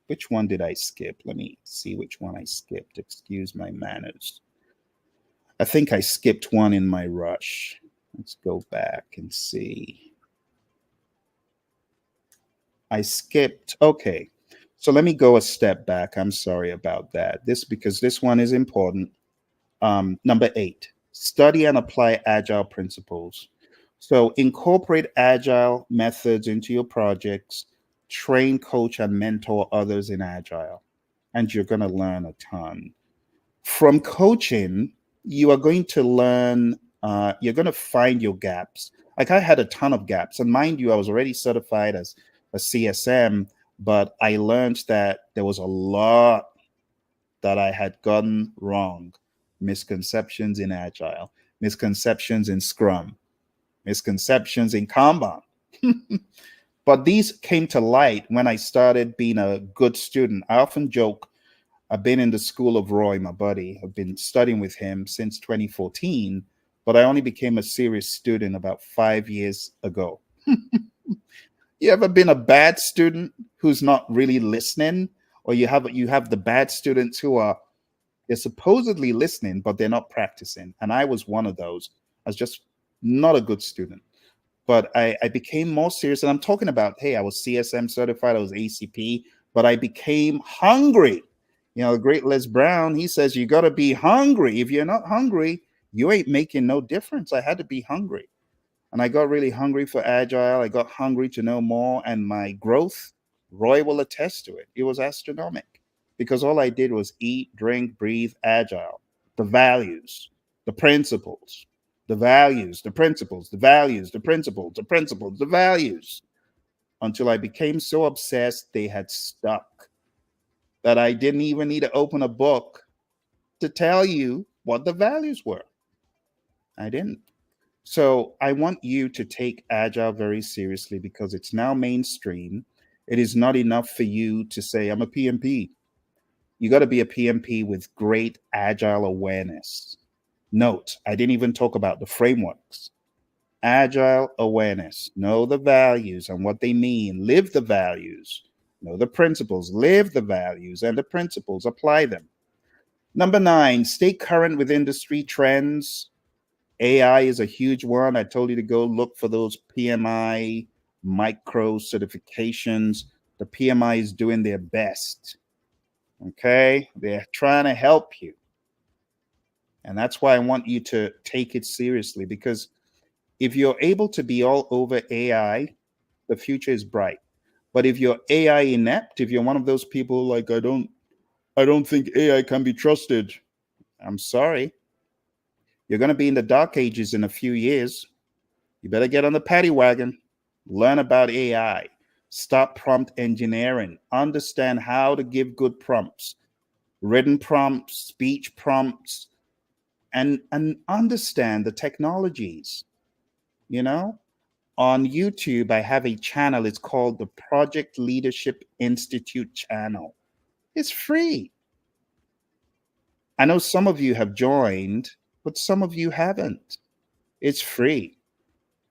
Which one did I skip? Let me see which one I skipped. Excuse my manners. I think I skipped one in my rush. Let's go back and see. I skipped. Okay. So let me go a step back. I'm sorry about that. Because this one is important. Number 8, study and apply agile principles. So incorporate agile methods into your projects, train, coach, and mentor others in agile, and you're going to learn a ton. From coaching, you are going to learn, you're going to find your gaps. Like I had a ton of gaps, and mind you, I was already certified as a CSM, but I learned that there was a lot that I had gotten wrong. Misconceptions in Agile, misconceptions in Scrum, misconceptions in Kanban. But these came to light when I started being a good student. I often joke, I've been in the school of Roy, my buddy. I've been studying with him since 2014, but I only became a serious student about 5 years ago. You ever been a bad student who's not really listening? Or you have the bad students who are they're supposedly listening, but they're not practicing. And I was one of those. I was just not a good student. But I became more serious. And I'm talking about, hey, I was CSM certified, I was ACP, but I became hungry. You know, the great Les Brown, he says, you got to be hungry. If you're not hungry, you ain't making no difference. I had to be hungry. And I got really hungry for Agile. I got hungry to know more. And my growth, Roy will attest to it. It was astronomical because all I did was eat, drink, breathe, Agile, the values, the principles, the values, the principles, the values, the principles, the principles, the values, until I became so obsessed they had stuck that I didn't even need to open a book to tell you what the values were. I didn't. So I want you to take Agile very seriously because it's now mainstream. It is not enough for you to say, I'm a PMP. You got to be a PMP with great Agile awareness. Note, I didn't even talk about the frameworks. Agile awareness. Know the values and what they mean. Live the values. Know the principles. Live the values and the principles. Apply them. Number 9, stay current with industry trends. AI is a huge one. I told you to go look for those PMI micro certifications. The PMI is doing their best. Okay? They're trying to help you. And that's why I want you to take it seriously, because if you're able to be all over AI, the future is bright. But if you're AI inept, if you're one of those people like I don't think AI can be trusted, I'm sorry. You're going to be in the dark ages in a few years. You better get on the paddy wagon, learn about AI, stop prompt engineering, understand how to give good prompts, written prompts, speech prompts, and understand the technologies. You know, on YouTube, I have a channel. It's called the Project Leadership Institute channel. It's free. I know some of you have joined, but some of you haven't. It's free.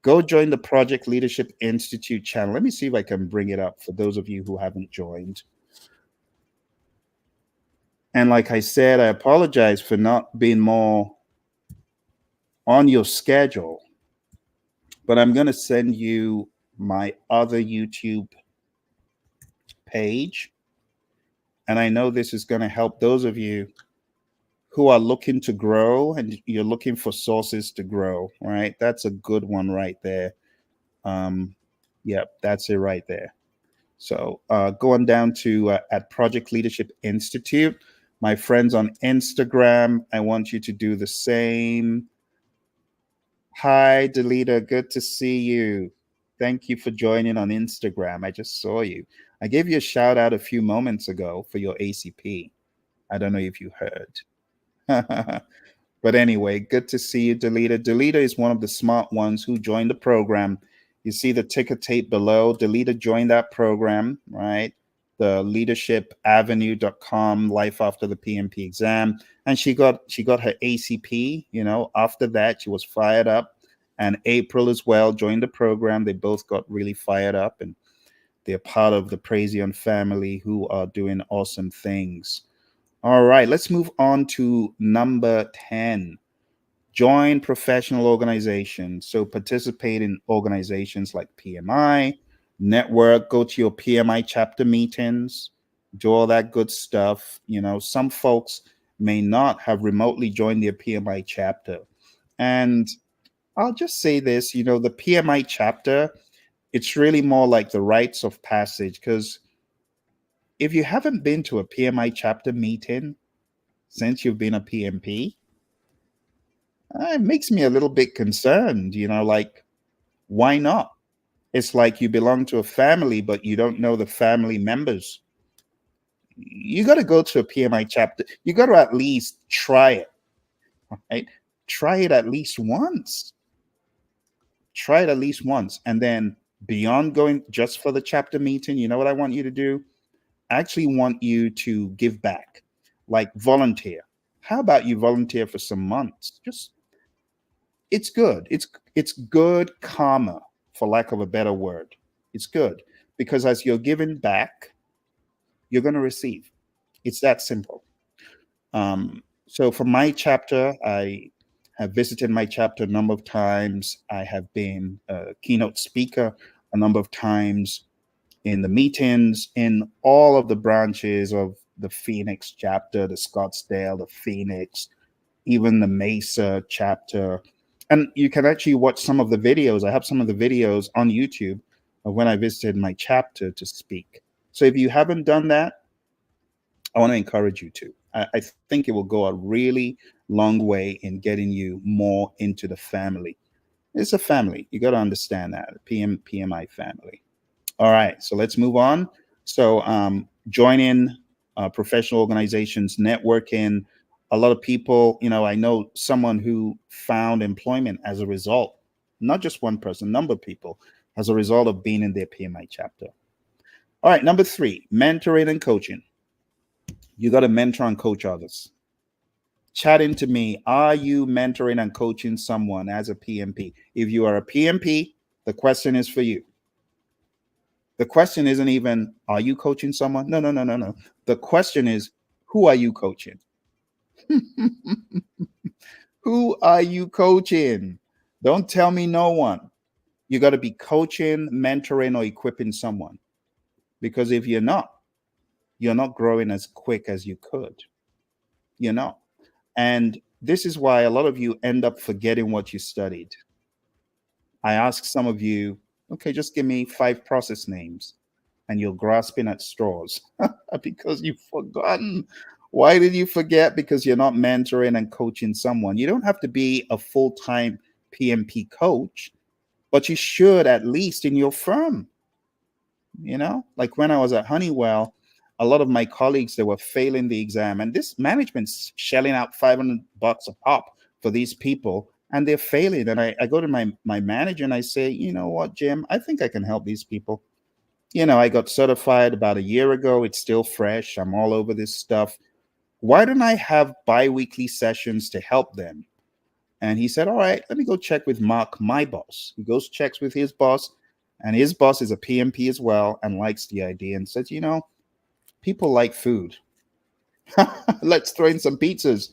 Go join the Project Leadership Institute channel. Let me see if I can bring it up for those of you who haven't joined. And like I said, I apologize for not being more on your schedule, but I'm going to send you my other YouTube page. And I know this is going to help those of you who are looking to grow and you're looking for sources to grow, right? That's a good one right there. Yep, that's it right there. So going down to at Project Leadership Institute, my friends on Instagram, I want you to do the same. Hi, Delita, good to see you. Thank you for joining on Instagram. I just saw you. I gave you a shout out a few moments ago for your ACP. I don't know if you heard. But anyway, good to see you, Delita. Delita is one of the smart ones who joined the program. You see the ticker tape below. Delita joined that program, right? The leadershipavenue.com, life after the PMP exam. And she got her ACP, after that she was fired up. And April as well joined the program. They both got really fired up, and they're part of the Praizion family who are doing awesome things. All right, let's move on to number 10. Join professional organizations. So participate in organizations like PMI, network, go to your PMI chapter meetings, do all that good stuff. Some folks may not have remotely joined their PMI chapter. And I'll just say this, the PMI chapter, it's really more like the rites of passage, because if you haven't been to a PMI chapter meeting since you've been a PMP, it makes me a little bit concerned, like, why not? It's like you belong to a family, but you don't know the family members. You got to go to a PMI chapter. You got to at least try it, right? Try it at least once. Try it at least once. And then beyond going just for the chapter meeting, you know what I want you to do? I actually want you to give back, like volunteer. How about you volunteer for some months? It's good. It's good karma, for lack of a better word. It's good because as you're giving back, you're going to receive. It's that simple. So for my chapter, I have visited my chapter a number of times. I have been a keynote speaker a number of times in the meetings in all of the branches of the Phoenix chapter, the Scottsdale, the Phoenix, even the Mesa chapter. And you can actually watch some of the videos. I have some of the videos on YouTube of when I visited my chapter to speak. So if you haven't done that, I want to encourage you to. I think it will go a really long way in getting you more into the family. It's a family. You got to understand that. PMI family. All right, so let's move on. So join in professional organizations, networking. A lot of people, I know someone who found employment as a result, not just one person, number of people, as a result of being in their PMI chapter. All right, number 3, mentoring and coaching. You got to mentor and coach others. chatting to me, are you mentoring and coaching someone as a PMP? If you are a PMP, the question is for you. The question isn't even, are you coaching someone? No, no, no, no, no. The question is, who are you coaching? Who are you coaching? Don't tell me no one. You got to be coaching, mentoring, or equipping someone. Because if you're not growing as quick as you could. You're not. And this is why a lot of you end up forgetting what you studied. I ask some of you, okay, just give me 5 process names, and you're grasping at straws because you've forgotten. Why did you forget? Because you're not mentoring and coaching someone. You don't have to be a full-time PMP coach, but you should at least in your firm. Like when I was at Honeywell, a lot of my colleagues, they were failing the exam, and this management's shelling out $500 a pop for these people, and they're failing. And I go to my manager and I say, you know what, Jim, I think I can help these people. I got certified about a year ago. It's still fresh. I'm all over this stuff. Why don't I have bi-weekly sessions to help them? And he said, all right, let me go check with Mark, my boss. He goes, checks with his boss, and his boss is a PMP as well and likes the idea and says, people like food. Let's throw in some pizzas.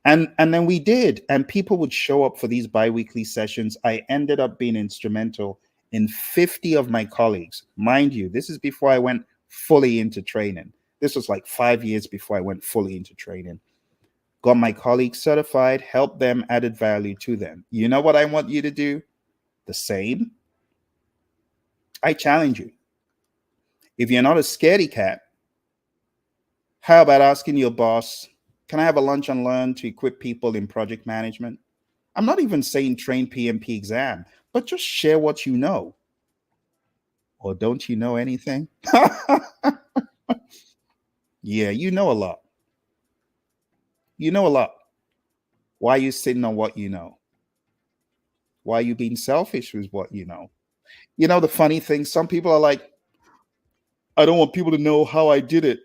And then we did. And people would show up for these bi-weekly sessions. I ended up being instrumental in 50 of my colleagues. Mind you, this is before I went fully into training. This was like 5 years before I went fully into training. Got my colleagues certified, helped them, added value to them. You know what I want you to do? The same. I challenge you. If you're not a scaredy cat, how about asking your boss, can I have a lunch and learn to equip people in project management? I'm not even saying train PMP exam, but just share what you know. Or don't you know anything? Yeah, you know a lot. You know a lot. Why are you sitting on what you know? Why are you being selfish with what you know? The funny thing, some people are like, I don't want people to know how I did it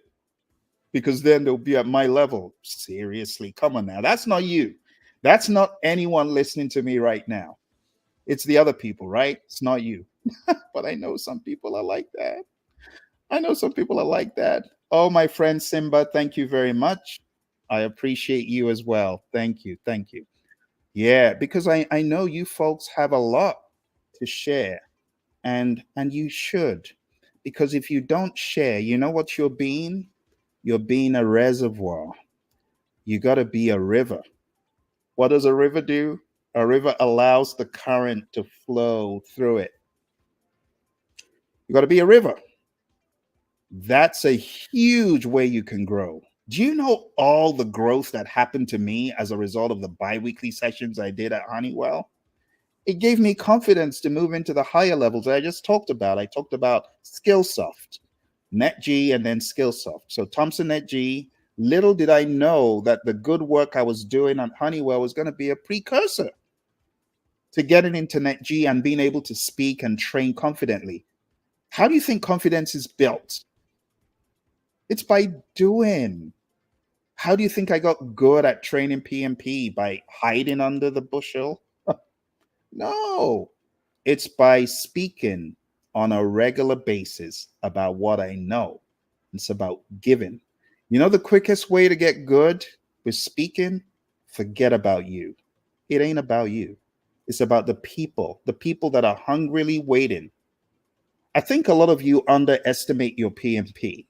because then they'll be at my level. Seriously, come on now. That's not you. That's not anyone listening to me right now. It's the other people, right? It's not you. But I know some people are like that. I know some people are like that. Oh, my friend Simba, thank you very much. I appreciate you as well. Thank you. Thank you. Yeah, because I know you folks have a lot to share, and you should. Because if you don't share, you know what you're being? You're being a reservoir. You got to be a river. What does a river do? A river allows the current to flow through it. You got to be a river. That's a huge way you can grow. Do you know all the growth that happened to me as a result of the bi-weekly sessions I did at Honeywell? It gave me confidence to move into the higher levels that I just talked about. I talked about Skillsoft, NetG, and then Skillsoft. So Thompson NetG, little did I know that the good work I was doing at Honeywell was going to be a precursor to getting into NetG and being able to speak and train confidently. How do you think confidence is built? It's by doing. How do you think I got good at training PMP? By hiding under the bushel? No, it's by speaking on a regular basis about what I know. It's about giving. The quickest way to get good with speaking? Forget about you. It ain't about you. It's about the people that are hungrily waiting. I think a lot of you underestimate your PMP.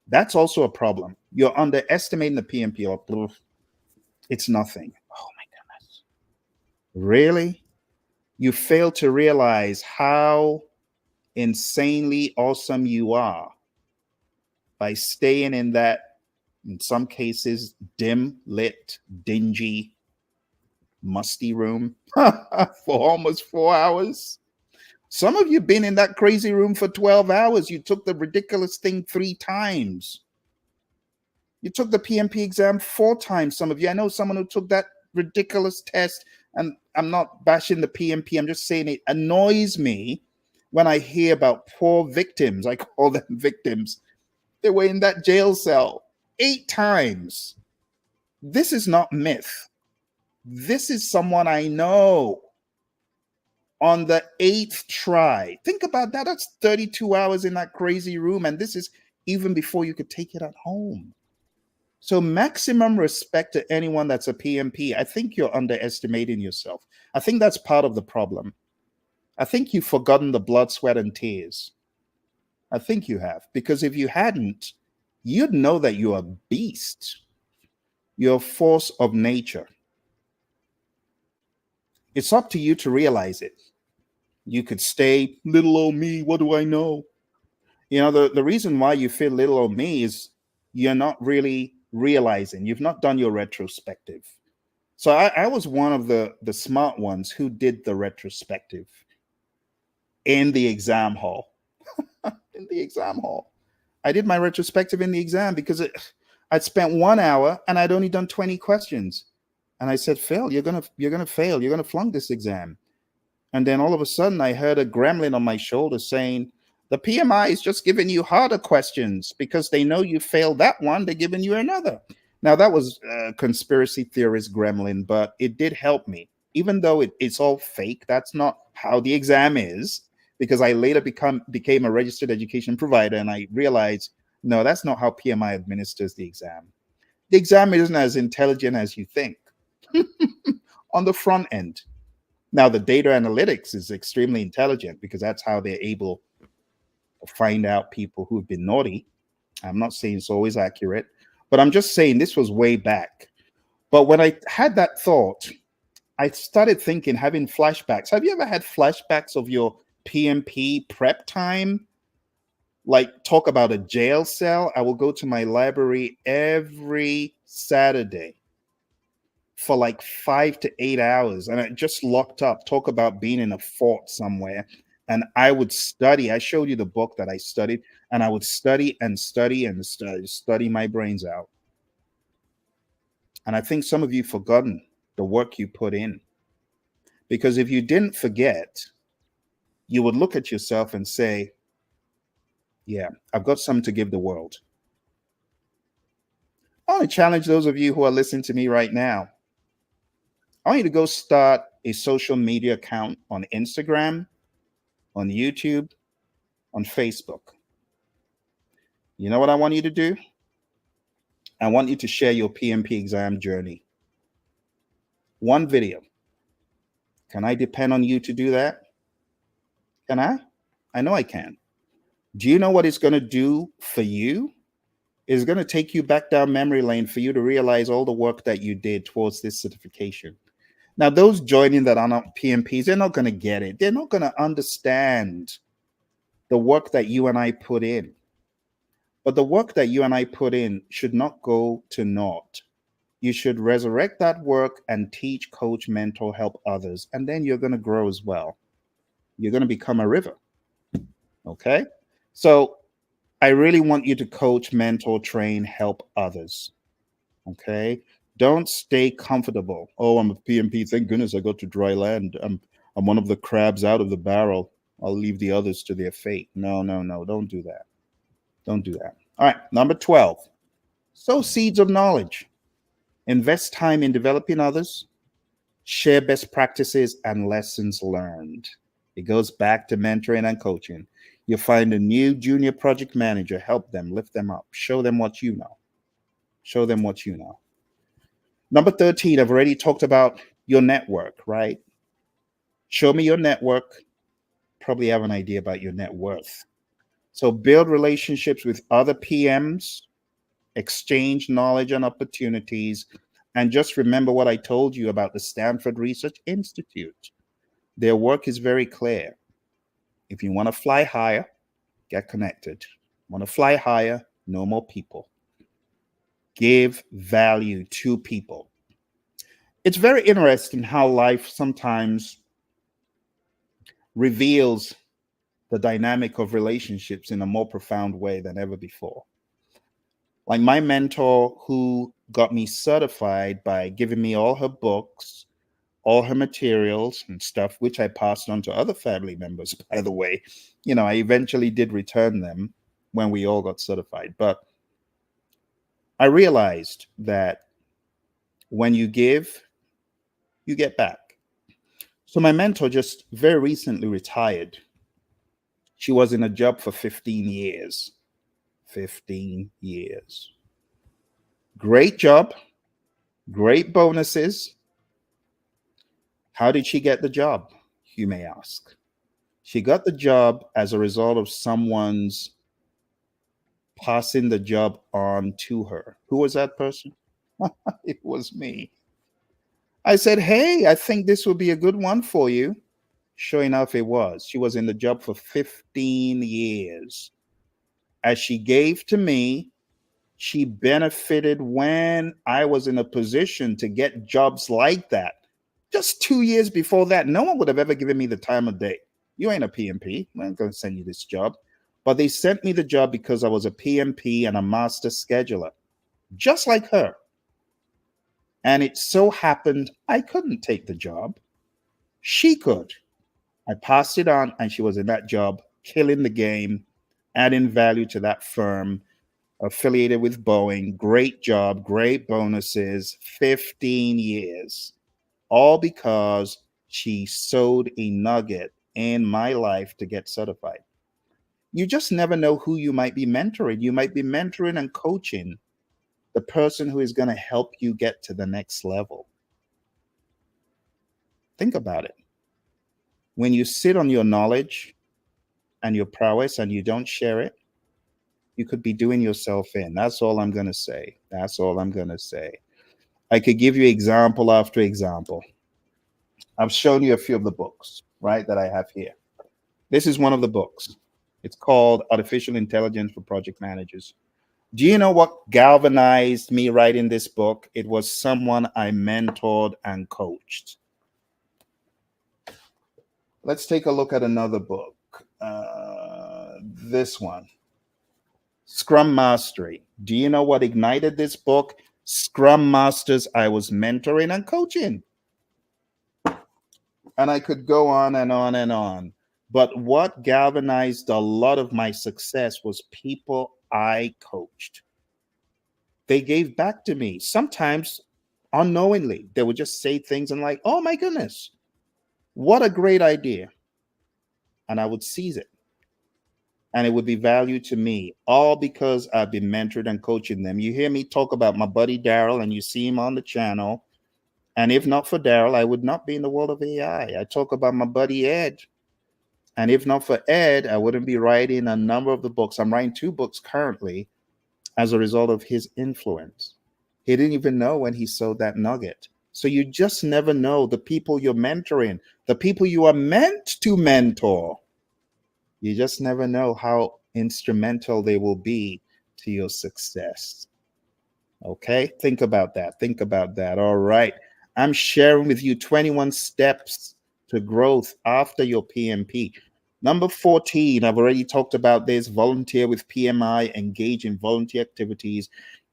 That's also a problem. You're underestimating the PMP. It's nothing. Oh my goodness. Really? You fail to realize how insanely awesome you are by staying in that, in some cases, dim lit, dingy, musty room for almost 4 hours. Some of you have been in that crazy room for 12 hours. You took the ridiculous thing 3 times. You took the PMP exam 4 times. Some of you, I know someone who took that ridiculous test, and I'm not bashing the PMP. I'm just saying it annoys me when I hear about poor victims. I call them victims. They were in that jail cell 8 times. This is not myth. This is someone I know on the 8th try. Think about that. That's 32 hours in that crazy room. And this is even before you could take it at home. So, maximum respect to anyone that's a PMP. I think you're underestimating yourself. I think that's part of the problem. I think you've forgotten the blood, sweat, and tears. I think you have. Because if you hadn't, you'd know that you're a beast. You're a force of nature. It's up to you to realize it. You could stay, little old me, what do I know? The reason why you feel little old me is you're not really realizing, you've not done your retrospective. So I was one of the smart ones who did the retrospective in the exam hall. In the exam hall. I did my retrospective in the exam because I'd spent 1 hour and I'd only done 20 questions. And I said, Phil, you're gonna fail. You're gonna flunk this exam. And then all of a sudden, I heard a gremlin on my shoulder saying, the PMI is just giving you harder questions because they know you failed that one. They're giving you another. Now, that was a conspiracy theorist gremlin, but it did help me. Even though it's all fake, that's not how the exam is, because I later became a registered education provider and I realized, no, that's not how PMI administers the exam. The exam isn't as intelligent as you think on the front end. Now, the data analytics is extremely intelligent because that's how they're able to find out people who've been naughty. I'm not saying it's always accurate, but I'm just saying this was way back. But when I had that thought, I started thinking, having flashbacks. Have you ever had flashbacks of your PMP prep time? Like, talk about a jail cell. I will go to my library every Saturday for like 5 to 8 hours and I just locked up. Talk about being in a fort somewhere. And I would study. I showed you the book that I studied, and I would study and study and study my brains out. And I think some of you forgotten the work you put in. Because if you didn't forget, you would look at yourself and say, yeah, I've got something to give the world. I want to challenge those of you who are listening to me right now. I want you to go start a social media account on Instagram, on YouTube, on Facebook. You know what I want you to do? I want you to share your PMP exam journey. One video. Can I depend on you to do that? Can I? I know I can. Do you know what it's going to do for you? It's going to take you back down memory lane for you to realize all the work that you did towards this certification. Now, those joining that are not PMPs, they're not going to get it. They're not going to understand the work that you and I put in. But the work that you and I put in should not go to naught. You should resurrect that work and teach, coach, mentor, help others. And then you're going to grow as well. You're going to become a river. Okay? So I really want you to coach, mentor, train, help others. Okay? Don't stay comfortable. Oh, I'm a PMP. Thank goodness I got to dry land. I'm one of the crabs out of the barrel. I'll leave the others to their fate. No. Don't do that. Don't do that. All right. Number 12. Sow seeds of knowledge. Invest time in developing others. Share best practices and lessons learned. It goes back to mentoring and coaching. You find a new junior project manager, help them, lift them up, show them what you know. Show them what you know. Number 13, I've already talked about your network, right? Show me your network. Probably have an idea about your net worth. So build relationships with other PMs, exchange knowledge and opportunities, and just remember what I told you about the Stanford Research Institute. Their work is very clear. If you want to fly higher, get connected. Want to fly higher, know more people. Give value to people. It's very interesting how life sometimes reveals the dynamic of relationships in a more profound way than ever before. Like my mentor, who got me certified by giving me all her books, all her materials and stuff, which I passed on to other family members, by the way. I eventually did return them when we all got certified. But I realized that When you give, you get back. So my mentor just very recently retired. She was in a job for 15 years. 15 years. Great job, great bonuses. How did she get the job? You may ask. She got the job as a result of someone's passing the job on to her. Who was that person? It was me. I said, "Hey, I think this would be a good one for you." Sure enough, it was. She was in the job for 15 years. As she gave to me, she benefited when I was in a position to get jobs like that. Just 2 years before that, no one would have ever given me the time of day. You ain't a PMP. I'm going to send you this job. But they sent me the job because I was a PMP and a master scheduler, just like her. And it so happened I couldn't take the job. She could. I passed it on, and she was in that job, killing the game, adding value to that firm, affiliated with Boeing. Great job, great bonuses, 15 years, all because she sowed a nugget in my life to get certified. You just never know who you might be mentoring. You might be mentoring and coaching the person who is going to help you get to the next level. Think about it. When you sit on your knowledge and your prowess and you don't share it, you could be doing yourself in. That's all I'm going to say. That's all I'm going to say. I could give you example after example. I've shown you a few of the books, right, that I have here. This is one of the books. It's called Artificial Intelligence for Project Managers. Do you know what galvanized me writing this book? It was someone I mentored and coached. Let's take a look at another book. This one, Scrum Mastery. Do you know what ignited this book? Scrum Masters I was mentoring and coaching. And I could go on and on and on. But what galvanized a lot of my success was people I coached. They gave back to me, sometimes unknowingly. They would just say things and like, "Oh my goodness, what a great idea." And I would seize it. And it would be value to me, all because I've been mentored and coaching them. You hear me talk about my buddy Daryl, and you see him on the channel. And if not for Daryl, I would not be in the world of AI. I talk about my buddy Ed. And if not for Ed, I wouldn't be writing a number of the books. I'm writing 2 books currently as a result of his influence. He didn't even know when he sowed that nugget. So you just never know the people you're mentoring, the people you are meant to mentor. You just never know how instrumental they will be to your success. Okay, think about that. Think about that. All right. I'm sharing with you 21 steps to growth after your PMP. Number 14, I've already talked about this. Volunteer with PMI, engage in volunteer activities,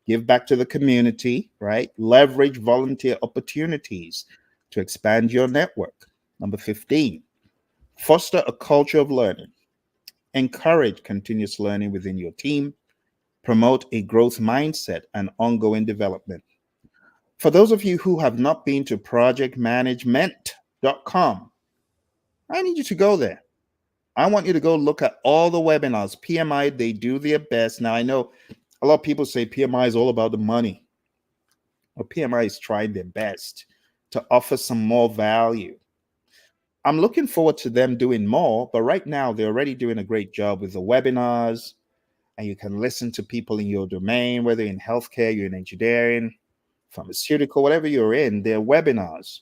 give back to the community, right? Leverage volunteer opportunities to expand your network. Number 15, foster a culture of learning. Encourage continuous learning within your team. Promote a growth mindset and ongoing development. For those of you who have not been to projectmanagement.com, I need you to go there. I want you to go look at all the webinars. PMI, they do their best. Now, I know a lot of people say PMI is all about the money. Well, PMI is trying their best to offer some more value. I'm looking forward to them doing more, but right now they're already doing a great job with the webinars, and you can listen to people in your domain, whether in healthcare, you're in engineering, pharmaceutical, whatever you're in, there are webinars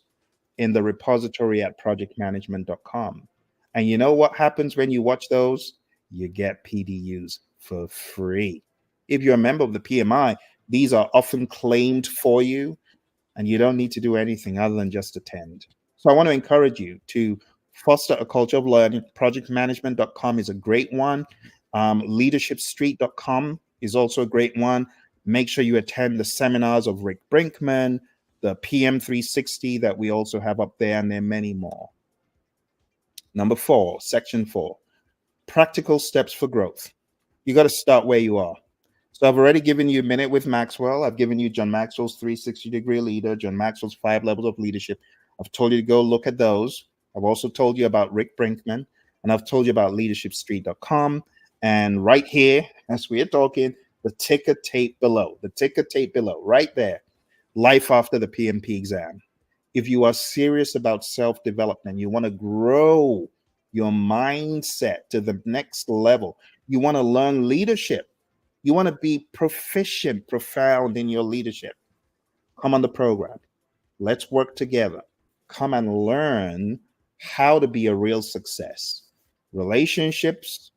in the repository at projectmanagement.com. And you know what happens when you watch those? You get PDUs for free. If you're a member of the PMI, these are often claimed for you, and you don't need to do anything other than just attend. So I want to encourage you to foster a culture of learning. Projectmanagement.com is a great one. Leadershipstreet.com is also a great one. Make sure you attend the seminars of Rick Brinkman, the PM 360 that we also have up there, and there are many more. Number 4, section 4, practical steps for growth. You got to start where you are. So I've already given you a minute with Maxwell. I've given you John Maxwell's 360-degree leader, John Maxwell's 5 levels of leadership. I've told you to go look at those. I've also told you about Rick Brinkman, and I've told you about leadershipstreet.com. And right here, as we're talking, the ticker tape below, right there, life after the PMP exam. If you are serious about self-development, you want to grow your mindset to the next level, you want to learn leadership, you want to be proficient, profound in your leadership, come on the program. Let's work together. Come and learn how to be a real success. Relationships,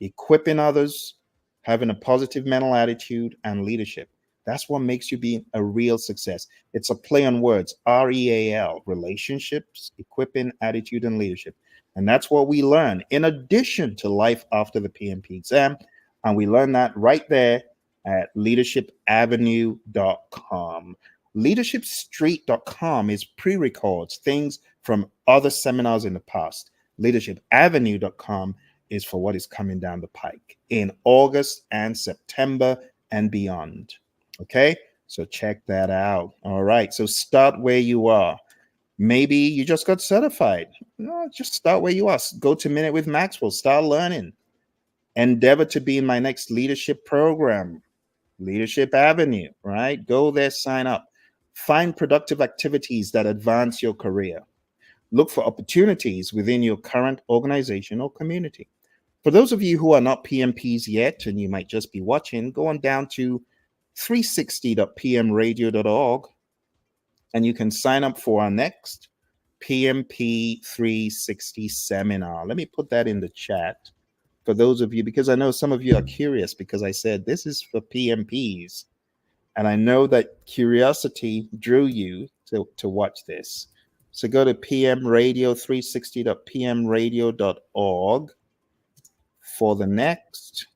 equipping others, having a positive mental attitude, and leadership. That's what makes you be a real success. It's a play on words, REAL, relationships, equipping, attitude, and leadership. And that's what we learn in addition to life after the PMP exam. And we learn that right there at leadershipavenue.com. Leadershipstreet.com is pre-records, things from other seminars in the past. Leadershipavenue.com is for what is coming down the pike in August and September and beyond. Okay, so check that out. All right, so start where you are. Maybe you just got certified. No, just start where you are. Go to Minute with Maxwell, start learning. Endeavor to be in my next leadership program, Leadership Avenue, right? Go there, sign up. Find productive activities that advance your career. Look for opportunities within your current organization or community. For those of you who are not PMPs yet, and you might just be watching, go on down to 360.pmradio.org and you can sign up for our next PMP 360 seminar. Let me put that in the chat for those of you, because I know some of you are curious because I said this is for PMPs. And I know that curiosity drew you to watch this. So go to pmradio360.pmradio.org for the next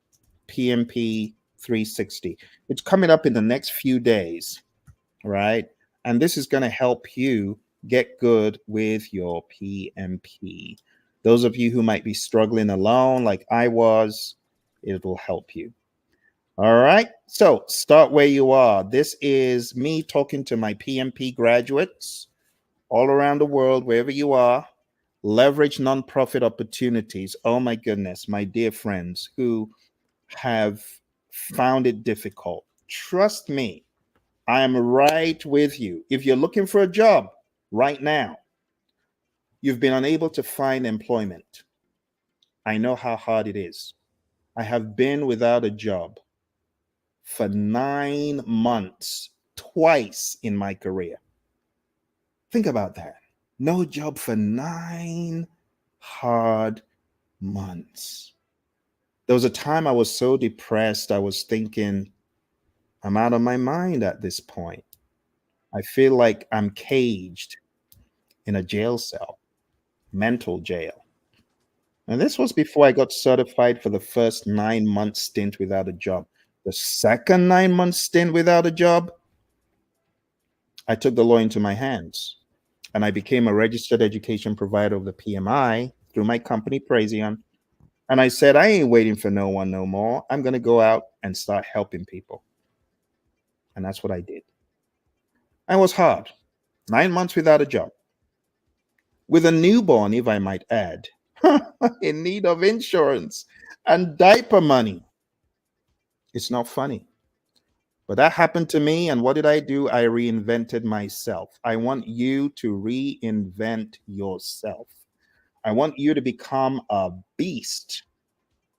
PMP 360. It's coming up in the next few days, right? And this is going to help you get good with your PMP. Those of you who might be struggling alone, like I was, it will help you. All right. So start where you are. This is me talking to my PMP graduates all around the world, wherever you are. Leverage nonprofit opportunities. Oh my goodness, my dear friends who have found it difficult. Trust me, I am right with you. If you're looking for a job right now, you've been unable to find employment. I know how hard it is. I have been without a job for 9 months, twice in my career. Think about that. No job for 9 hard months. There was a time I was so depressed, I was thinking, I'm out of my mind at this point. I feel like I'm caged in a jail cell, mental jail. And this was before I got certified for the first 9-month stint without a job. The second 9-month stint without a job, I took the law into my hands and I became a registered education provider of the PMI through my company, Praizion. And I said, I ain't waiting for no one no more. I'm going to go out and start helping people. And that's what I did. And it was hard. 9 months without a job. With a newborn, if I might add, in need of insurance and diaper money. It's not funny. But that happened to me. And what did I do? I reinvented myself. I want you to reinvent yourself. I want you to become a beast,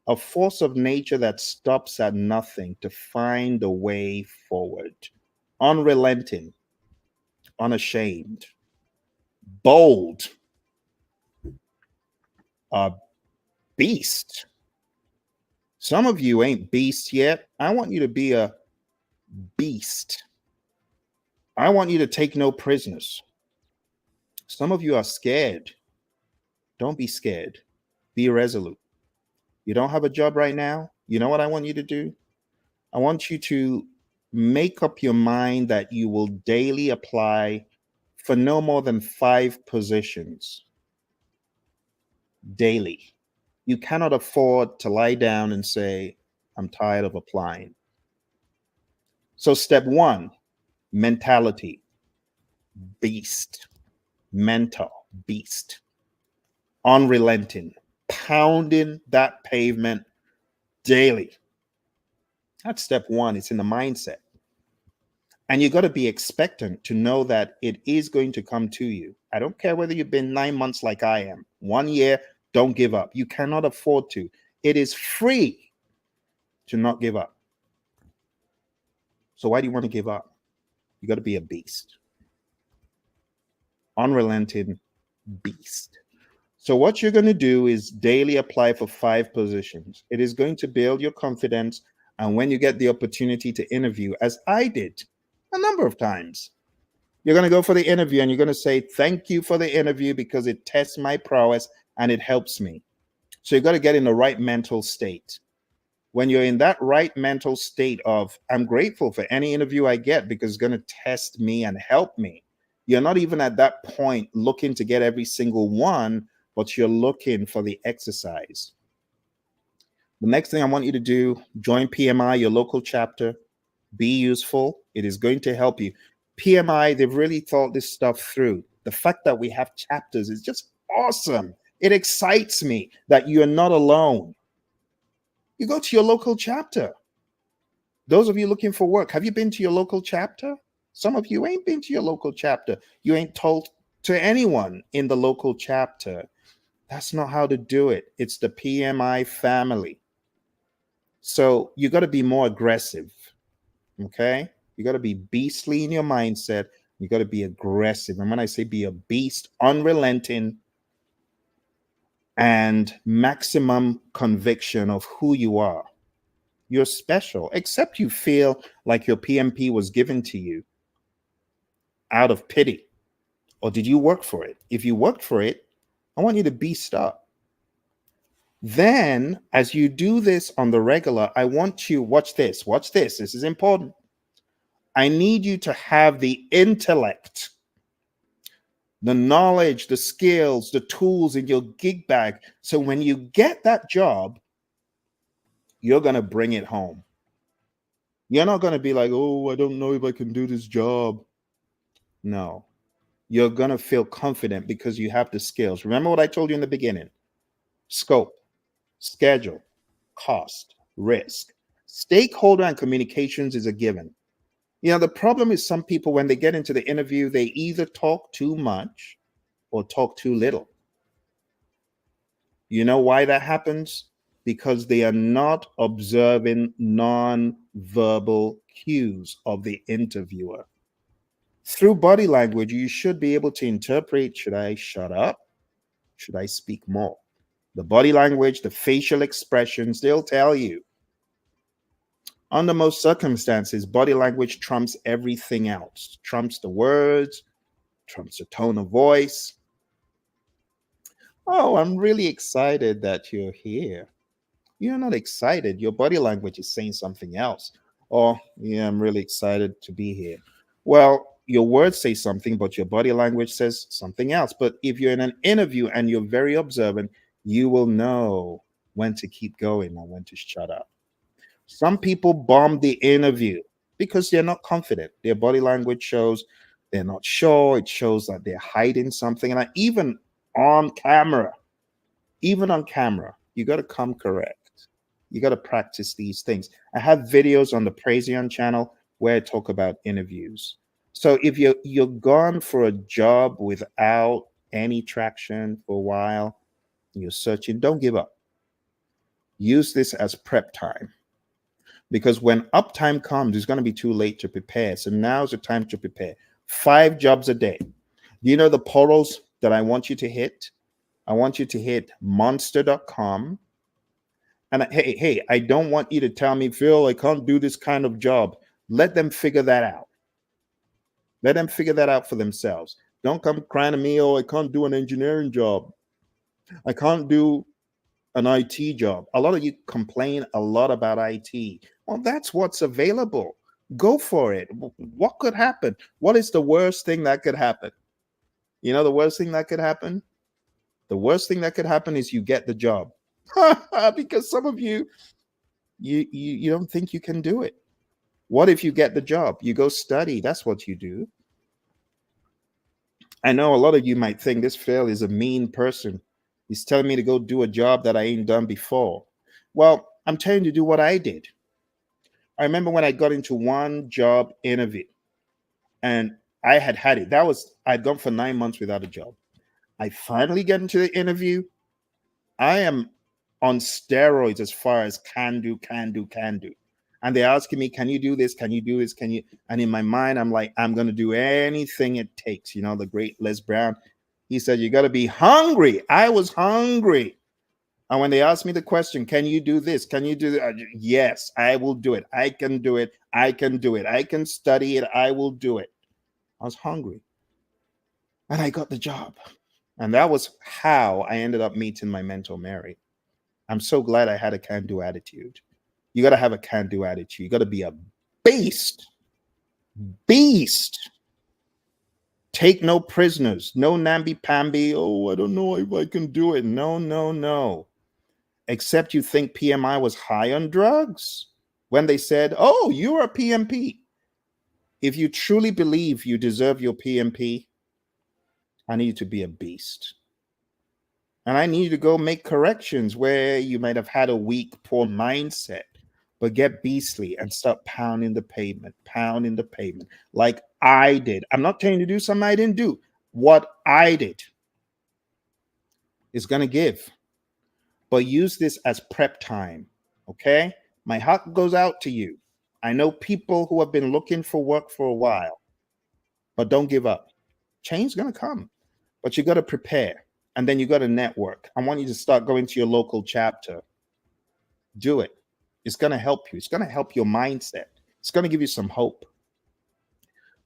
a force of nature that stops at nothing to find a way forward, unrelenting, unashamed, bold, a beast. Some of you ain't beasts yet. I want you to be a beast. I want you to take no prisoners. Some of you are scared. Don't be scared. Be resolute. You don't have a job right now. You know what I want you to do? I want you to make up your mind that you will daily apply for no more than 5 positions daily. You cannot afford to lie down and say, I'm tired of applying. So, step one, mentality, beast, mental, beast, unrelenting, pounding that pavement daily. That's step one. It's in the mindset. And you got to be expectant to know that it is going to come to you. I don't care whether you've been 9 months like I am, 1 year, don't give up. You cannot afford to. It is free to not give up. So, why do you want to give up? You got to be a beast, unrelenting beast. So, what you're going to do is daily apply for 5 positions. It is going to build your confidence. And when you get the opportunity to interview, as I did a number of times, you're going to go for the interview and you're going to say, thank you for the interview because it tests my prowess and it helps me. So, you got to get in the right mental state. When you're in that right mental state of, I'm grateful for any interview I get because it's going to test me and help me. You're not even at that point looking to get every single one, but you're looking for the exercise. The next thing I want you to do, join PMI, your local chapter. Be useful. It is going to help you. PMI, they've really thought this stuff through. The fact that we have chapters is just awesome. It excites me that you're not alone. You go to your local chapter. Those of you looking for work, have you been to your local chapter? Some of you ain't been to your local chapter. You ain't told to anyone in the local chapter. That's not how to do it. It's the PMI family. So you got to be more aggressive. Okay? You got to be beastly in your mindset. You got to be aggressive. And when I say be a beast, unrelenting and maximum conviction of who you are. You're special, except you feel like your PMP was given to you out of pity. Or did you work for it? If you worked for it, I want you to beast up. Then, as you do this on the regular, I want you, watch this, this is important. I need you to have the intellect, the knowledge, the skills, the tools in your gig bag. So when you get that job, you're going to bring it home. You're not going to be like, oh, I don't know if I can do this job. No, you're going to feel confident because you have the skills. Remember what I told you in the beginning? Scope, schedule, cost, risk. Stakeholder and communications is a given. You know, the problem is some people, when they get into the interview, they either talk too much or talk too little. You know why that happens? Because they are not observing non-verbal cues of the interviewer. Through body language, you should be able to interpret, should I shut up? Should I speak more? The body language, the facial expressions, they'll tell you. Under most circumstances, body language trumps everything else, trumps the words, trumps the tone of voice. Oh, I'm really excited that you're here. You're not excited. Your body language is saying something else. Oh, yeah, I'm really excited to be here. Well, your words say something, but your body language says something else. But if you're in an interview and you're very observant, you will know when to keep going and when to shut up. Some people bomb the interview because they're not confident. Their body language shows they're not sure. It shows that they're hiding something. And even on camera, you got to come correct. You got to practice these things. I have videos on the Praision channel where I talk about interviews. So if you're gone for a job without any traction for a while, you're searching, don't give up. Use this as prep time. Because when uptime comes, it's going to be too late to prepare. So now's the time to prepare. 5 jobs a day. Do you know the portals that I want you to hit? I want you to hit monster.com. And hey, I don't want you to tell me, Phil, I can't do this kind of job. Let them figure that out. Let them figure that out for themselves. Don't come crying to me, oh, I can't do an engineering job. I can't do an IT job. A lot of you complain a lot about IT. Well, that's what's available. Go for it. What could happen? What is the worst thing that could happen? You know, the worst thing that could happen? The worst thing that could happen is you get the job. Because some of you don't think you can do it. What if you get the job? You go study. That's what you do. I know a lot of you might think this Phil is a mean person. He's telling me to go do a job that I ain't done before. Well, I'm telling you to do what I did. I remember when I got into one job interview and I had it. I'd gone for 9 months without a job. I finally get into the interview. I am on steroids as far as can do. And they're asking me, can you do this? Can you do this? Can you? And in my mind, I'm like, I'm going to do anything it takes. You know, the great Les Brown, he said, you got to be hungry. I was hungry. And when they asked me the question, can you do this? Can you do that? Yes, I will do it. I can do it. I can do it. I can study it. I will do it. I was hungry. And I got the job. And that was how I ended up meeting my mentor, Mary. I'm so glad I had a can-do attitude. You got to have a can-do attitude. You got to be a beast. Beast. Take no prisoners. No namby-pamby. Oh, I don't know if I can do it. No. Except you think PMI was high on drugs when they said, oh, you're a PMP. If you truly believe you deserve your PMP, I need you to be a beast. And I need you to go make corrections where you might have had a weak, poor mindset, but get beastly and start pounding the pavement, like I did. I'm not telling you to do something I didn't do. What I did is going to give. But use this as prep time, okay? My heart goes out to you. I know people who have been looking for work for a while, but don't give up. Change is going to come, but you got to prepare, and then you got to network. I want you to start going to your local chapter. Do it. It's going to help you. It's going to help your mindset. It's going to give you some hope.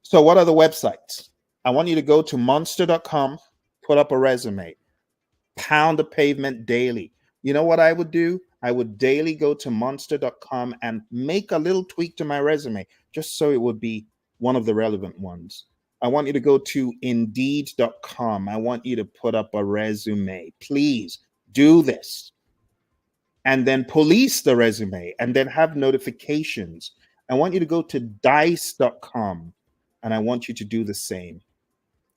So what are the websites? I want you to go to monster.com, put up a resume, pound the pavement daily. You know what I would do? I would daily go to monster.com and make a little tweak to my resume just so it would be one of the relevant ones. I want you to go to indeed.com. I want you to put up a resume. Please do this. And then police the resume and then have notifications. I want you to go to dice.com and I want you to do the same.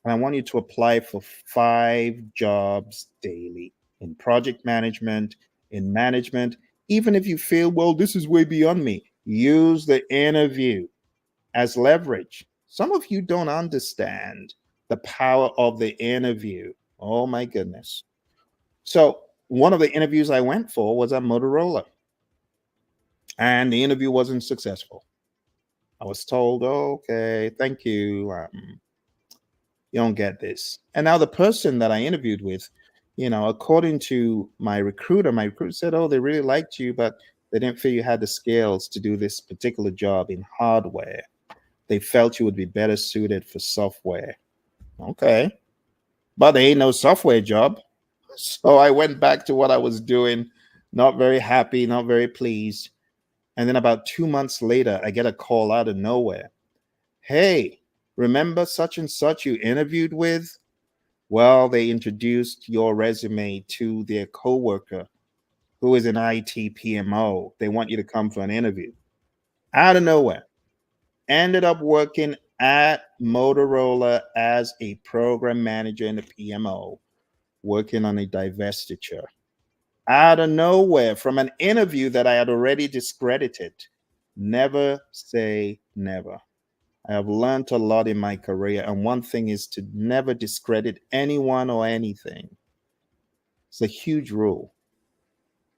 And I want you to apply for 5 jobs daily in project management, in management. Even if you feel, well, this is way beyond me, use the interview as leverage. Some of you don't understand the power of the interview. Oh my goodness. So one of the interviews I went for was at Motorola. And the interview wasn't successful. I was told, oh, okay, thank you. You don't get this. And now the person that I interviewed with, according to my recruiter said, oh, they really liked you, but they didn't feel you had the skills to do this particular job in hardware. They felt you would be better suited for software. Okay. But there ain't no software job. So I went back to what I was doing, not very happy, not very pleased. And then about 2 months later, I get a call out of nowhere. Hey, remember such and such you interviewed with? Well, they introduced your resume to their coworker who is an IT PMO. They want you to come for an interview. Out of nowhere. Ended up working at Motorola as a program manager in the PMO, working on a divestiture. Out of nowhere, from an interview that I had already discredited. Never say never. I have learned a lot in my career, and one thing is to never discredit anyone or anything. It's a huge rule.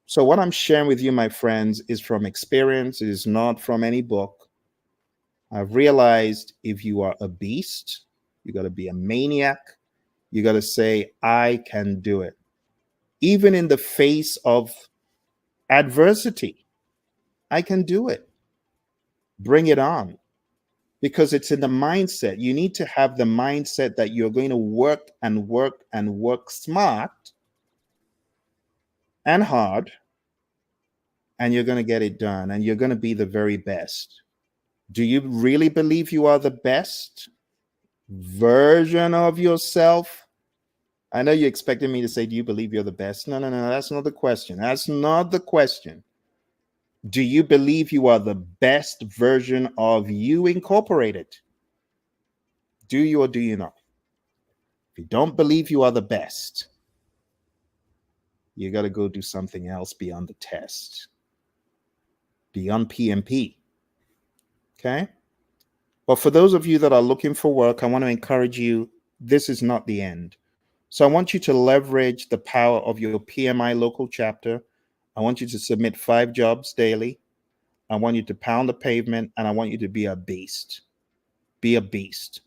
So what I'm sharing with you, my friends, is from experience. It is not from any book. I've realized if you are a beast, you got to be a maniac. You got to say, I can do it. Even in the face of adversity, I can do it. Bring it on. Because it's in the mindset. You need to have the mindset that you're going to work and work and work smart and hard, and you're going to get it done, and you're going to be the very best. Do you really believe you are the best version of yourself? I know you expected me to say, do you believe you're the best? No. That's not the question. That's not the question. Do you believe you are the best version of you incorporated? Do you or do you not? If you don't believe you are the best, you got to go do something else beyond the test, beyond PMP. Okay. But for those of you that are looking for work, I want to encourage you, this is not the end. So I want you to leverage the power of your PMI local chapter. I want you to submit 5 jobs daily. I want you to pound the pavement, and I want you to be a beast. Be a beast.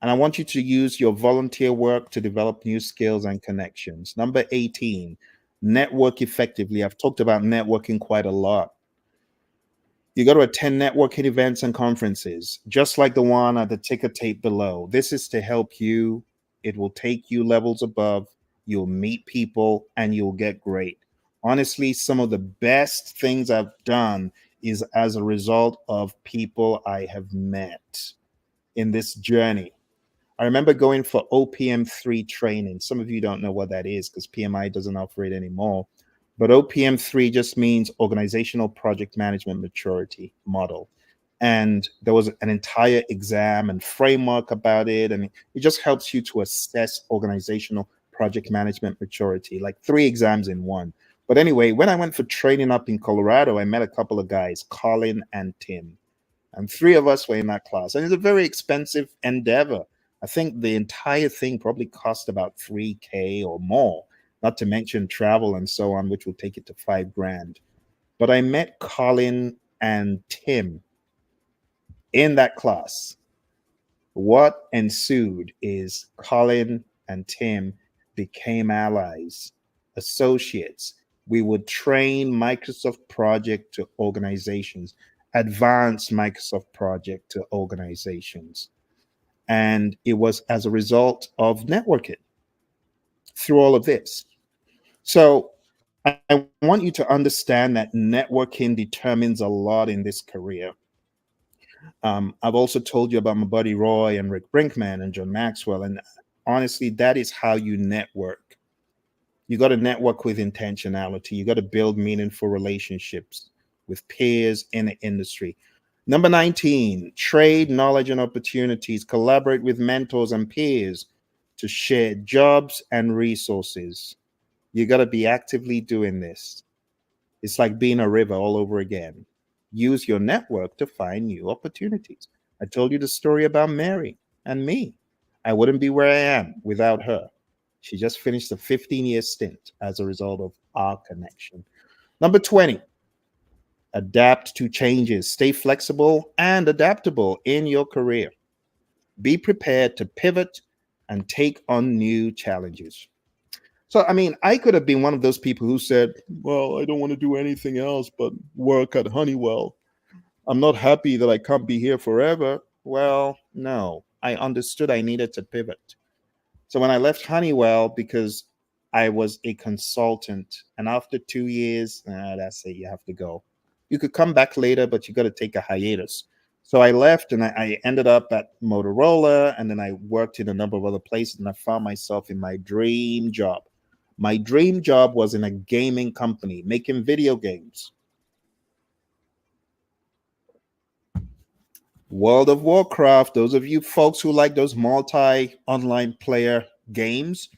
And I want you to use your volunteer work to develop new skills and connections. Number 18, network effectively. I've talked about networking quite a lot. You got to attend networking events and conferences, just like the one at the ticker tape below. This is to help you. It will take you levels above. You'll meet people and you'll get great. Honestly, some of the best things I've done is as a result of people I have met in this journey. I remember going for OPM3 training. Some of you don't know what that is because PMI doesn't offer it anymore. But OPM3 just means Organizational Project Management Maturity Model. And there was an entire exam and framework about it. And it just helps you to assess organizational project management maturity, like 3 exams in one. But anyway, when I went for training up in Colorado, I met a couple of guys, Colin and Tim. And 3 of us were in that class. And it's a very expensive endeavor. I think the entire thing probably cost about 3K or more, not to mention travel and so on, which will take it to 5 grand. But I met Colin and Tim in that class. What ensued is Colin and Tim became allies, associates. We would train Microsoft Project to organizations, advanced Microsoft Project to organizations. And it was as a result of networking through all of this. So I want you to understand that networking determines a lot in this career. I've also told you about my buddy Roy and Rick Brinkman and John Maxwell. And honestly, that is how you network. You got to network with intentionality. You got to build meaningful relationships with peers in the industry. Number 19, trade knowledge and opportunities. Collaborate with mentors and peers to share jobs and resources. You got to be actively doing this. It's like being a river all over again. Use your network to find new opportunities. I told you the story about Mary and me. I wouldn't be where I am without her. She just finished a 15-year stint as a result of our connection. Number 20, adapt to changes. Stay flexible and adaptable in your career. Be prepared to pivot and take on new challenges. So, I mean, I could have been one of those people who said, well, I don't want to do anything else but work at Honeywell. I'm not happy that I can't be here forever. Well, no, I understood I needed to pivot. So when I left Honeywell, because I was a consultant, and after 2 years, that's it, you have to go. You could come back later, but you got to take a hiatus. So I left and I ended up at Motorola, and then I worked in a number of other places, and I found myself in my dream job. My dream job was in a gaming company making video games. World of Warcraft, those of you folks who like those multi online player games,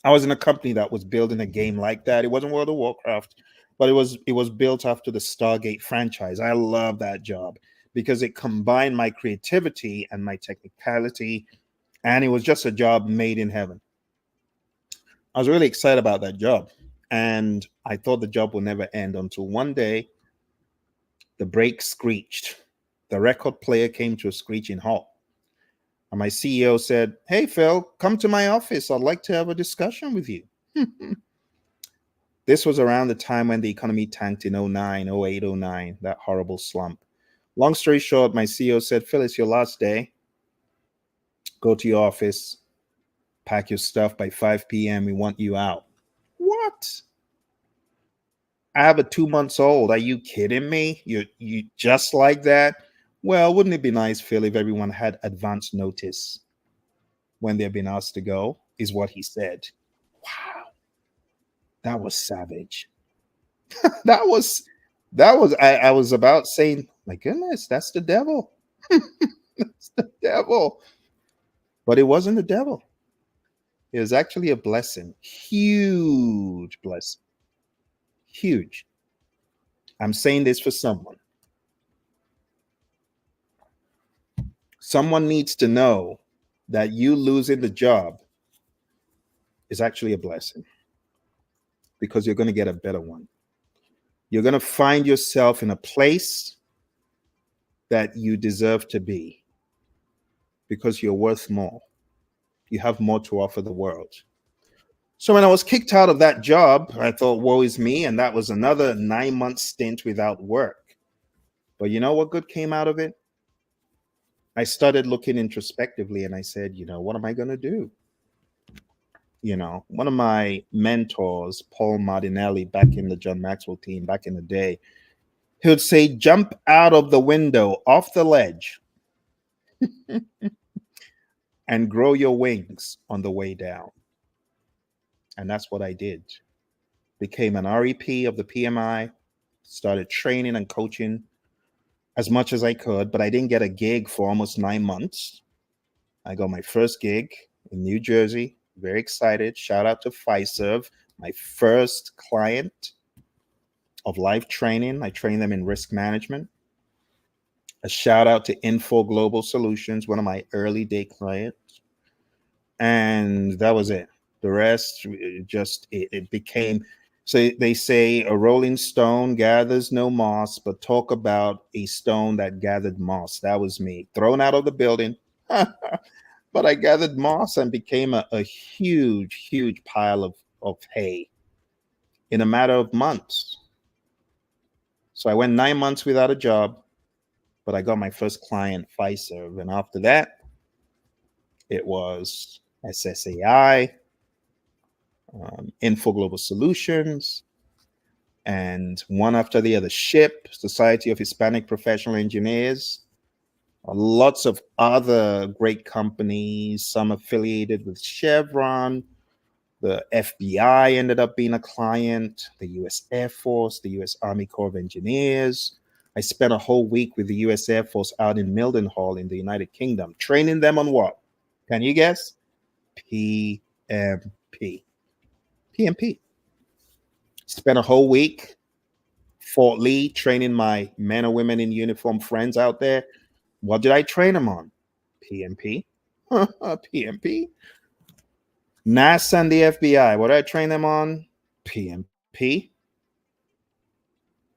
I was in a company that was building a game like that. It wasn't World of Warcraft, but it was built after the Stargate franchise. I love that job because it combined my creativity and my technicality, and it was just a job made in heaven. I was really excited about that job, and I thought the job would never end until one day the brake screeched. The record player came to a screeching halt. And my CEO said, "Hey, Phil, come to my office. I'd like to have a discussion with you." This was around the time when the economy tanked in 09, 08, 09, that horrible slump. Long story short, my CEO said, "Phil, it's your last day. Go to your office, pack your stuff by 5 p.m. We want you out." What? I have a 2 months old. Are you kidding me? You just like that? Well, wouldn't it be nice, Phil, if everyone had advance notice when they've been asked to go? Is what he said. Wow, that was savage. That was That was I was about saying, my goodness, that's the devil. It's the devil. But it wasn't the devil. It was actually a blessing. Huge blessing. Huge. I'm saying this for someone. Someone needs to know that you losing the job is actually a blessing because you're going to get a better one. You're going to find yourself in a place that you deserve to be because you're worth more. You have more to offer the world. So when I was kicked out of that job, I thought, woe is me. And that was another 9 month stint without work. But you know what good came out of it? I started looking introspectively and I said, what am I going to do? One of my mentors, Paul Martinelli, back in the John Maxwell team, back in the day, he would say, jump out of the window, off the ledge, and grow your wings on the way down. And that's what I did. Became an REP of the PMI, started training and coaching as much as I could, but I didn't get a gig for almost 9 months. I got my first gig in New Jersey. Very excited. Shout out to Fiserv, my first client of life training. I train them in risk management. A shout out to Info Global Solutions, one of my early day clients. And that was it. The rest it became, so they say a rolling stone gathers no moss, but talk about a stone that gathered moss. That was me, thrown out of the building. But I gathered moss and became a huge, huge pile of hay in a matter of months. So I went 9 months without a job, but I got my first client, Fiserv. And after that, it was SSAI, Info Global Solutions, and one after the other, SHIP, Society of Hispanic Professional Engineers, lots of other great companies, some affiliated with Chevron. The FBI ended up being a client, the US Air Force, the US Army Corps of Engineers. I spent a whole week with the US Air Force out in Mildenhall in the United Kingdom, training them on what? Can you guess? PMP. PMP. Spent a whole week, Fort Lee, training my men and women in uniform friends out there. What did I train them on? PMP. PMP. NASA and the FBI. What did I train them on? PMP.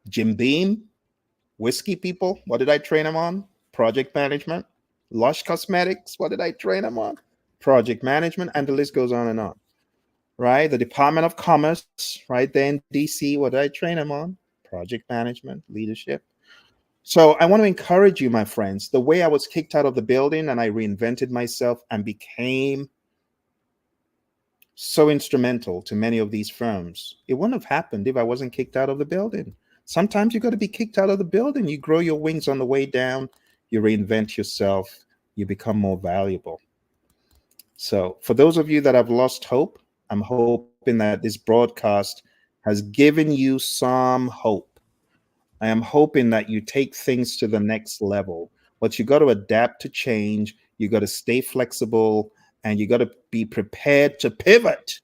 Jim Beam, whiskey people. What did I train them on? Project management. Lush Cosmetics. What did I train them on? Project management. And the list goes on and on. Right? The Department of Commerce, right there in DC. What did I train them on? Project management, leadership. So I want to encourage you, my friends. The way I was kicked out of the building and I reinvented myself and became so instrumental to many of these firms. It wouldn't have happened if I wasn't kicked out of the building. Sometimes you got to be kicked out of the building. You grow your wings on the way down. You reinvent yourself. You become more valuable. So for those of you that have lost hope, I'm hoping that this broadcast has given you some hope. I am hoping that you take things to the next level. But you got to adapt to change. You got to stay flexible and you got to be prepared to pivot.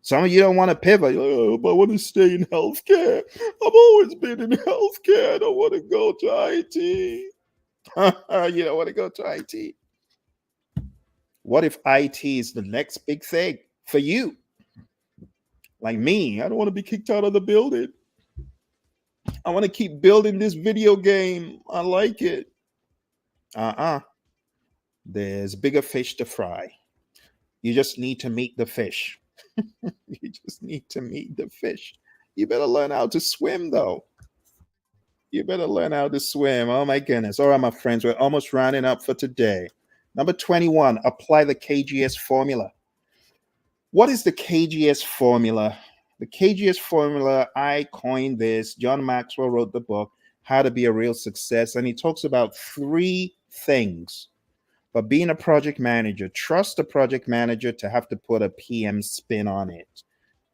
Some of you don't want to pivot. Oh, but I want to stay in healthcare. I've always been in healthcare. I don't want to go to IT. You don't want to go to IT. What if IT is the next big thing for you? Like me, I don't want to be kicked out of the building. I want to keep building this video game. I like it. There's bigger fish to fry. You just need to meet the fish. You just need to meet the fish. You better learn how to swim, though. You better learn how to swim. Oh, my goodness. All right, my friends, we're almost rounding up for today. Number 21, apply the KGS formula. What is the KGS formula? The KGS formula, I coined this. John Maxwell wrote the book, How to Be a Real Success, and he talks about three things. But being a project manager, trust a project manager to have to put a PM spin on it.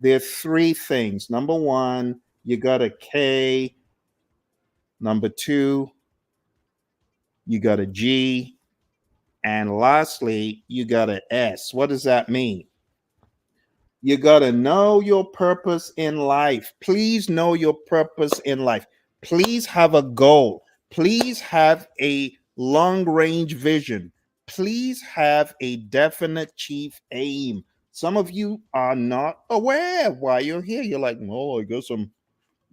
There are three things. Number one, you got a K Number 2, you got a G. And lastly, you got an S. What does that mean? You got to know your purpose in life. Please know your purpose in life. Please have a goal. Please have a long range vision. Please have a definite chief aim. Some of you are not aware why you're here. You're like, oh, I guess I'm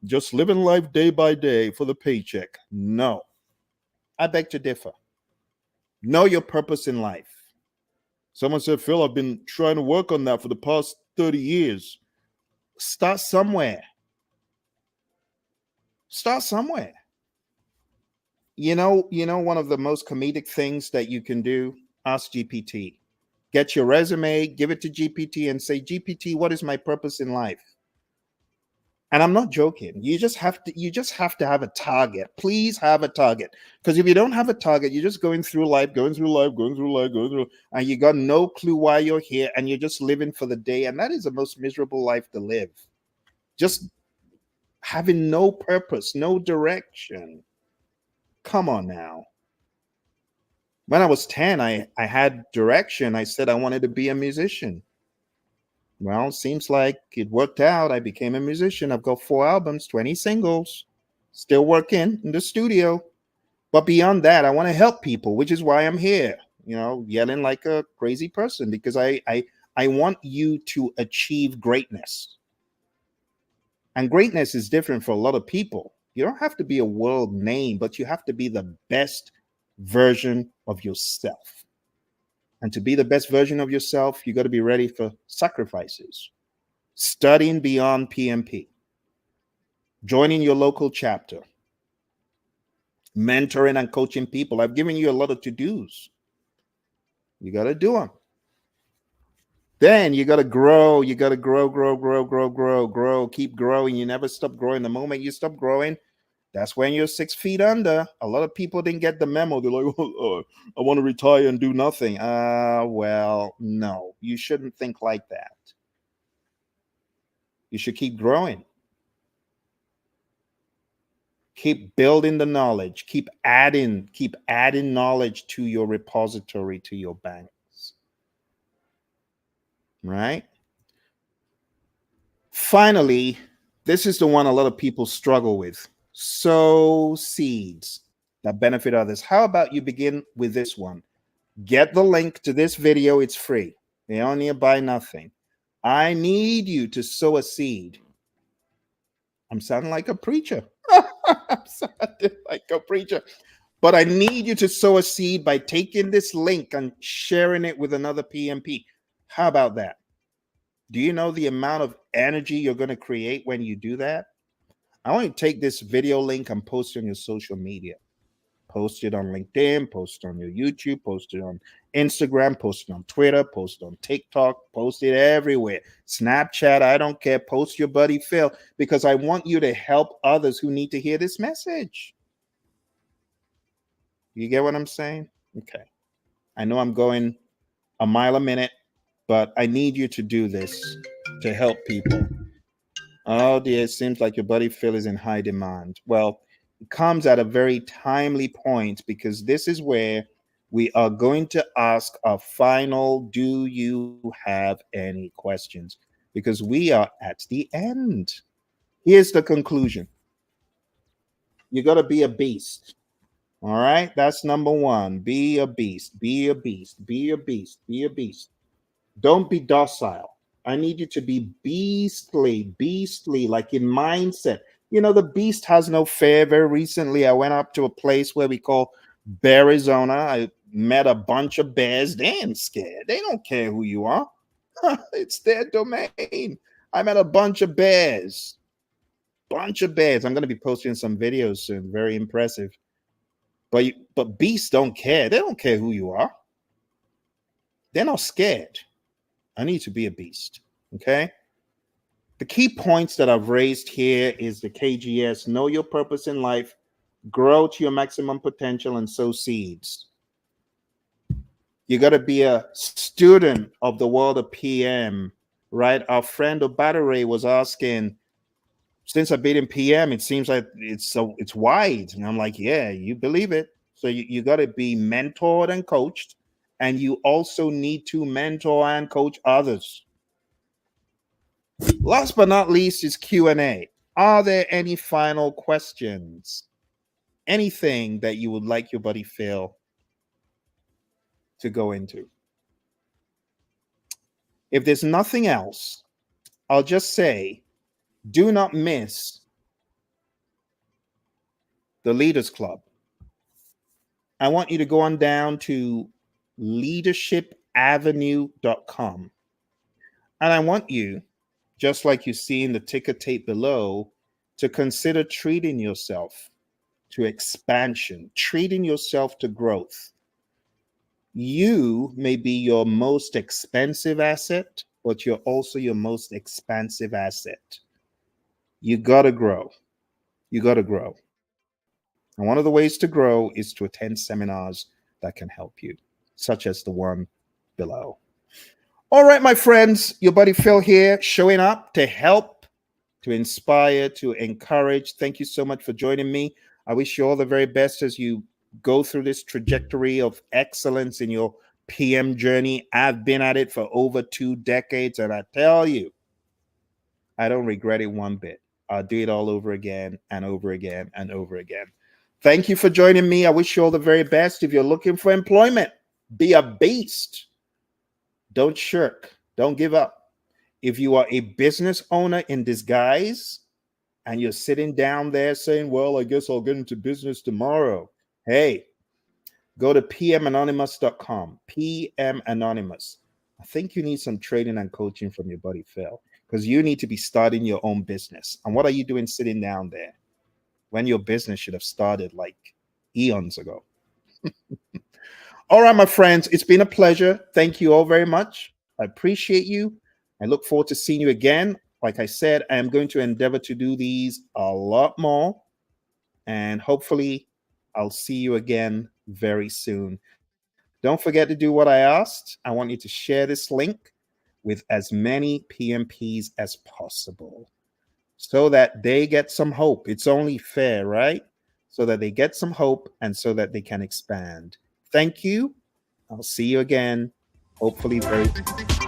just living life day by day for the paycheck. No, I beg to differ. Know your purpose in life. Someone said, Phil, I've been trying to work on that for the past 30 years. Start somewhere. Start somewhere. One of the most comedic things that you can do, ask GPT. Get your resume, give it to GPT and say, GPT, what is my purpose in life? And I'm not joking. You just have to have a target. Please have a target. Because if you don't have a target, you're just going through life, and you got no clue why you're here, and you're just living for the day. And that is the most miserable life to live. Just having no purpose, no direction. Come on now. When I was 10, I had direction. I said I wanted to be a musician. Well, seems like it worked out. I became a musician. I've got 4 albums, 20 singles, still working in the studio. But beyond that, I want to help people, which is why I'm here, yelling like a crazy person, because I want you to achieve greatness. And greatness is different for a lot of people. You don't have to be a world name, but you have to be the best version of yourself. And to be the best version of yourself, you got to be ready for sacrifices. Studying beyond PMP, joining your local chapter, mentoring and coaching people. I've given you a lot of to-dos. You got to do them. Then you got to grow. You got to grow, keep growing. You never stop growing. The moment you stop growing, that's when you're 6 feet under. A lot of people didn't get the memo. They're like, I want to retire and do nothing. Well, no, you shouldn't think like that. You should keep growing. Keep building the knowledge. Keep adding knowledge to your repository, to your banks. Right? Finally, this is the one a lot of people struggle with. Sow seeds that benefit others. How about you begin with this one? Get the link to this video. It's free. They only buy nothing. I need you to sow a seed. I'm sounding like a preacher. I'm sounding like a preacher. But I need you to sow a seed by taking this link and sharing it with another PMP. How about that? Do you know the amount of energy you're going to create when you do that? I want you to take this video link and post it on your social media. Post it on LinkedIn, post it on your YouTube, post it on Instagram, post it on Twitter, post it on TikTok, post it everywhere. Snapchat, I don't care. Post your buddy Phil, because I want you to help others who need to hear this message. You get what I'm saying? Okay. I know I'm going a mile a minute, but I need you to do this to help people. Oh dear, it seems like your buddy Phil is in high demand. Well, it comes at a very timely point, because this is where we are going to ask our final, do you have any questions? Because we are at the end. Here's the conclusion. You got to be a beast. All right, that's number 1. Be a beast. Be a beast. Be a beast. Be a beast. Don't be docile. I need you to be beastly, like in mindset. The beast has no fear. Very recently, I went up to a place where we call Bearizona. I met a bunch of bears. They ain't scared. They don't care who you are. It's their domain. I met a bunch of bears. Bunch of bears. I'm going to be posting some videos soon. Very impressive. But beasts don't care. They don't care who you are. They're not scared. I need to be a beast. Okay. The key points that I've raised here is the KGS: know your purpose in life, grow to your maximum potential, and sow seeds. You got to be a student of the world of PM, right? Our friend Obadere was asking, since I've been in PM, it seems like it's wide. And I'm like, yeah, you believe it. So you got to be mentored and coached, and you also need to mentor and coach others. Last but not least is Q&A. Are there any final questions? Anything that you would like your buddy Phil to go into? If there's nothing else, I'll just say do not miss the Leaders Club. I want you to go on down to leadershipavenue.com. And I want you, just like you see in the ticker tape below, to consider treating yourself to expansion, treating yourself to growth. You may be your most expensive asset, but you're also your most expansive asset. You got to grow. You got to grow. And one of the ways to grow is to attend seminars that can help you, such as the one below. All right, my friends, your buddy Phil here, showing up to help, to inspire, to encourage. Thank you so much for joining me. I wish you all the very best as you go through this trajectory of excellence in your PM journey. I've been at it for over 2 decades, and I tell you, I don't regret it one bit. I'll do it all over again and over again and over again. Thank you for joining me. I wish you all the very best. If you're looking for employment, be a beast. Don't shirk. Don't give up. If you are a business owner in disguise and you're sitting down there saying, well, I guess I'll get into business tomorrow. Hey, go to pmanonymous.com. PM Anonymous. I think you need some training and coaching from your buddy Phil, because you need to be starting your own business. And what are you doing sitting down there when your business should have started like eons ago? All right, my friends, it's been a pleasure. Thank you all very much. I appreciate you. I look forward to seeing you again. Like I said, I am going to endeavor to do these a lot more. And hopefully, I'll see you again very soon. Don't forget to do what I asked. I want you to share this link with as many PMPs as possible so that they get some hope. It's only fair, right? So that they get some hope and so that they can expand. Thank you. I'll see you again, hopefully very soon.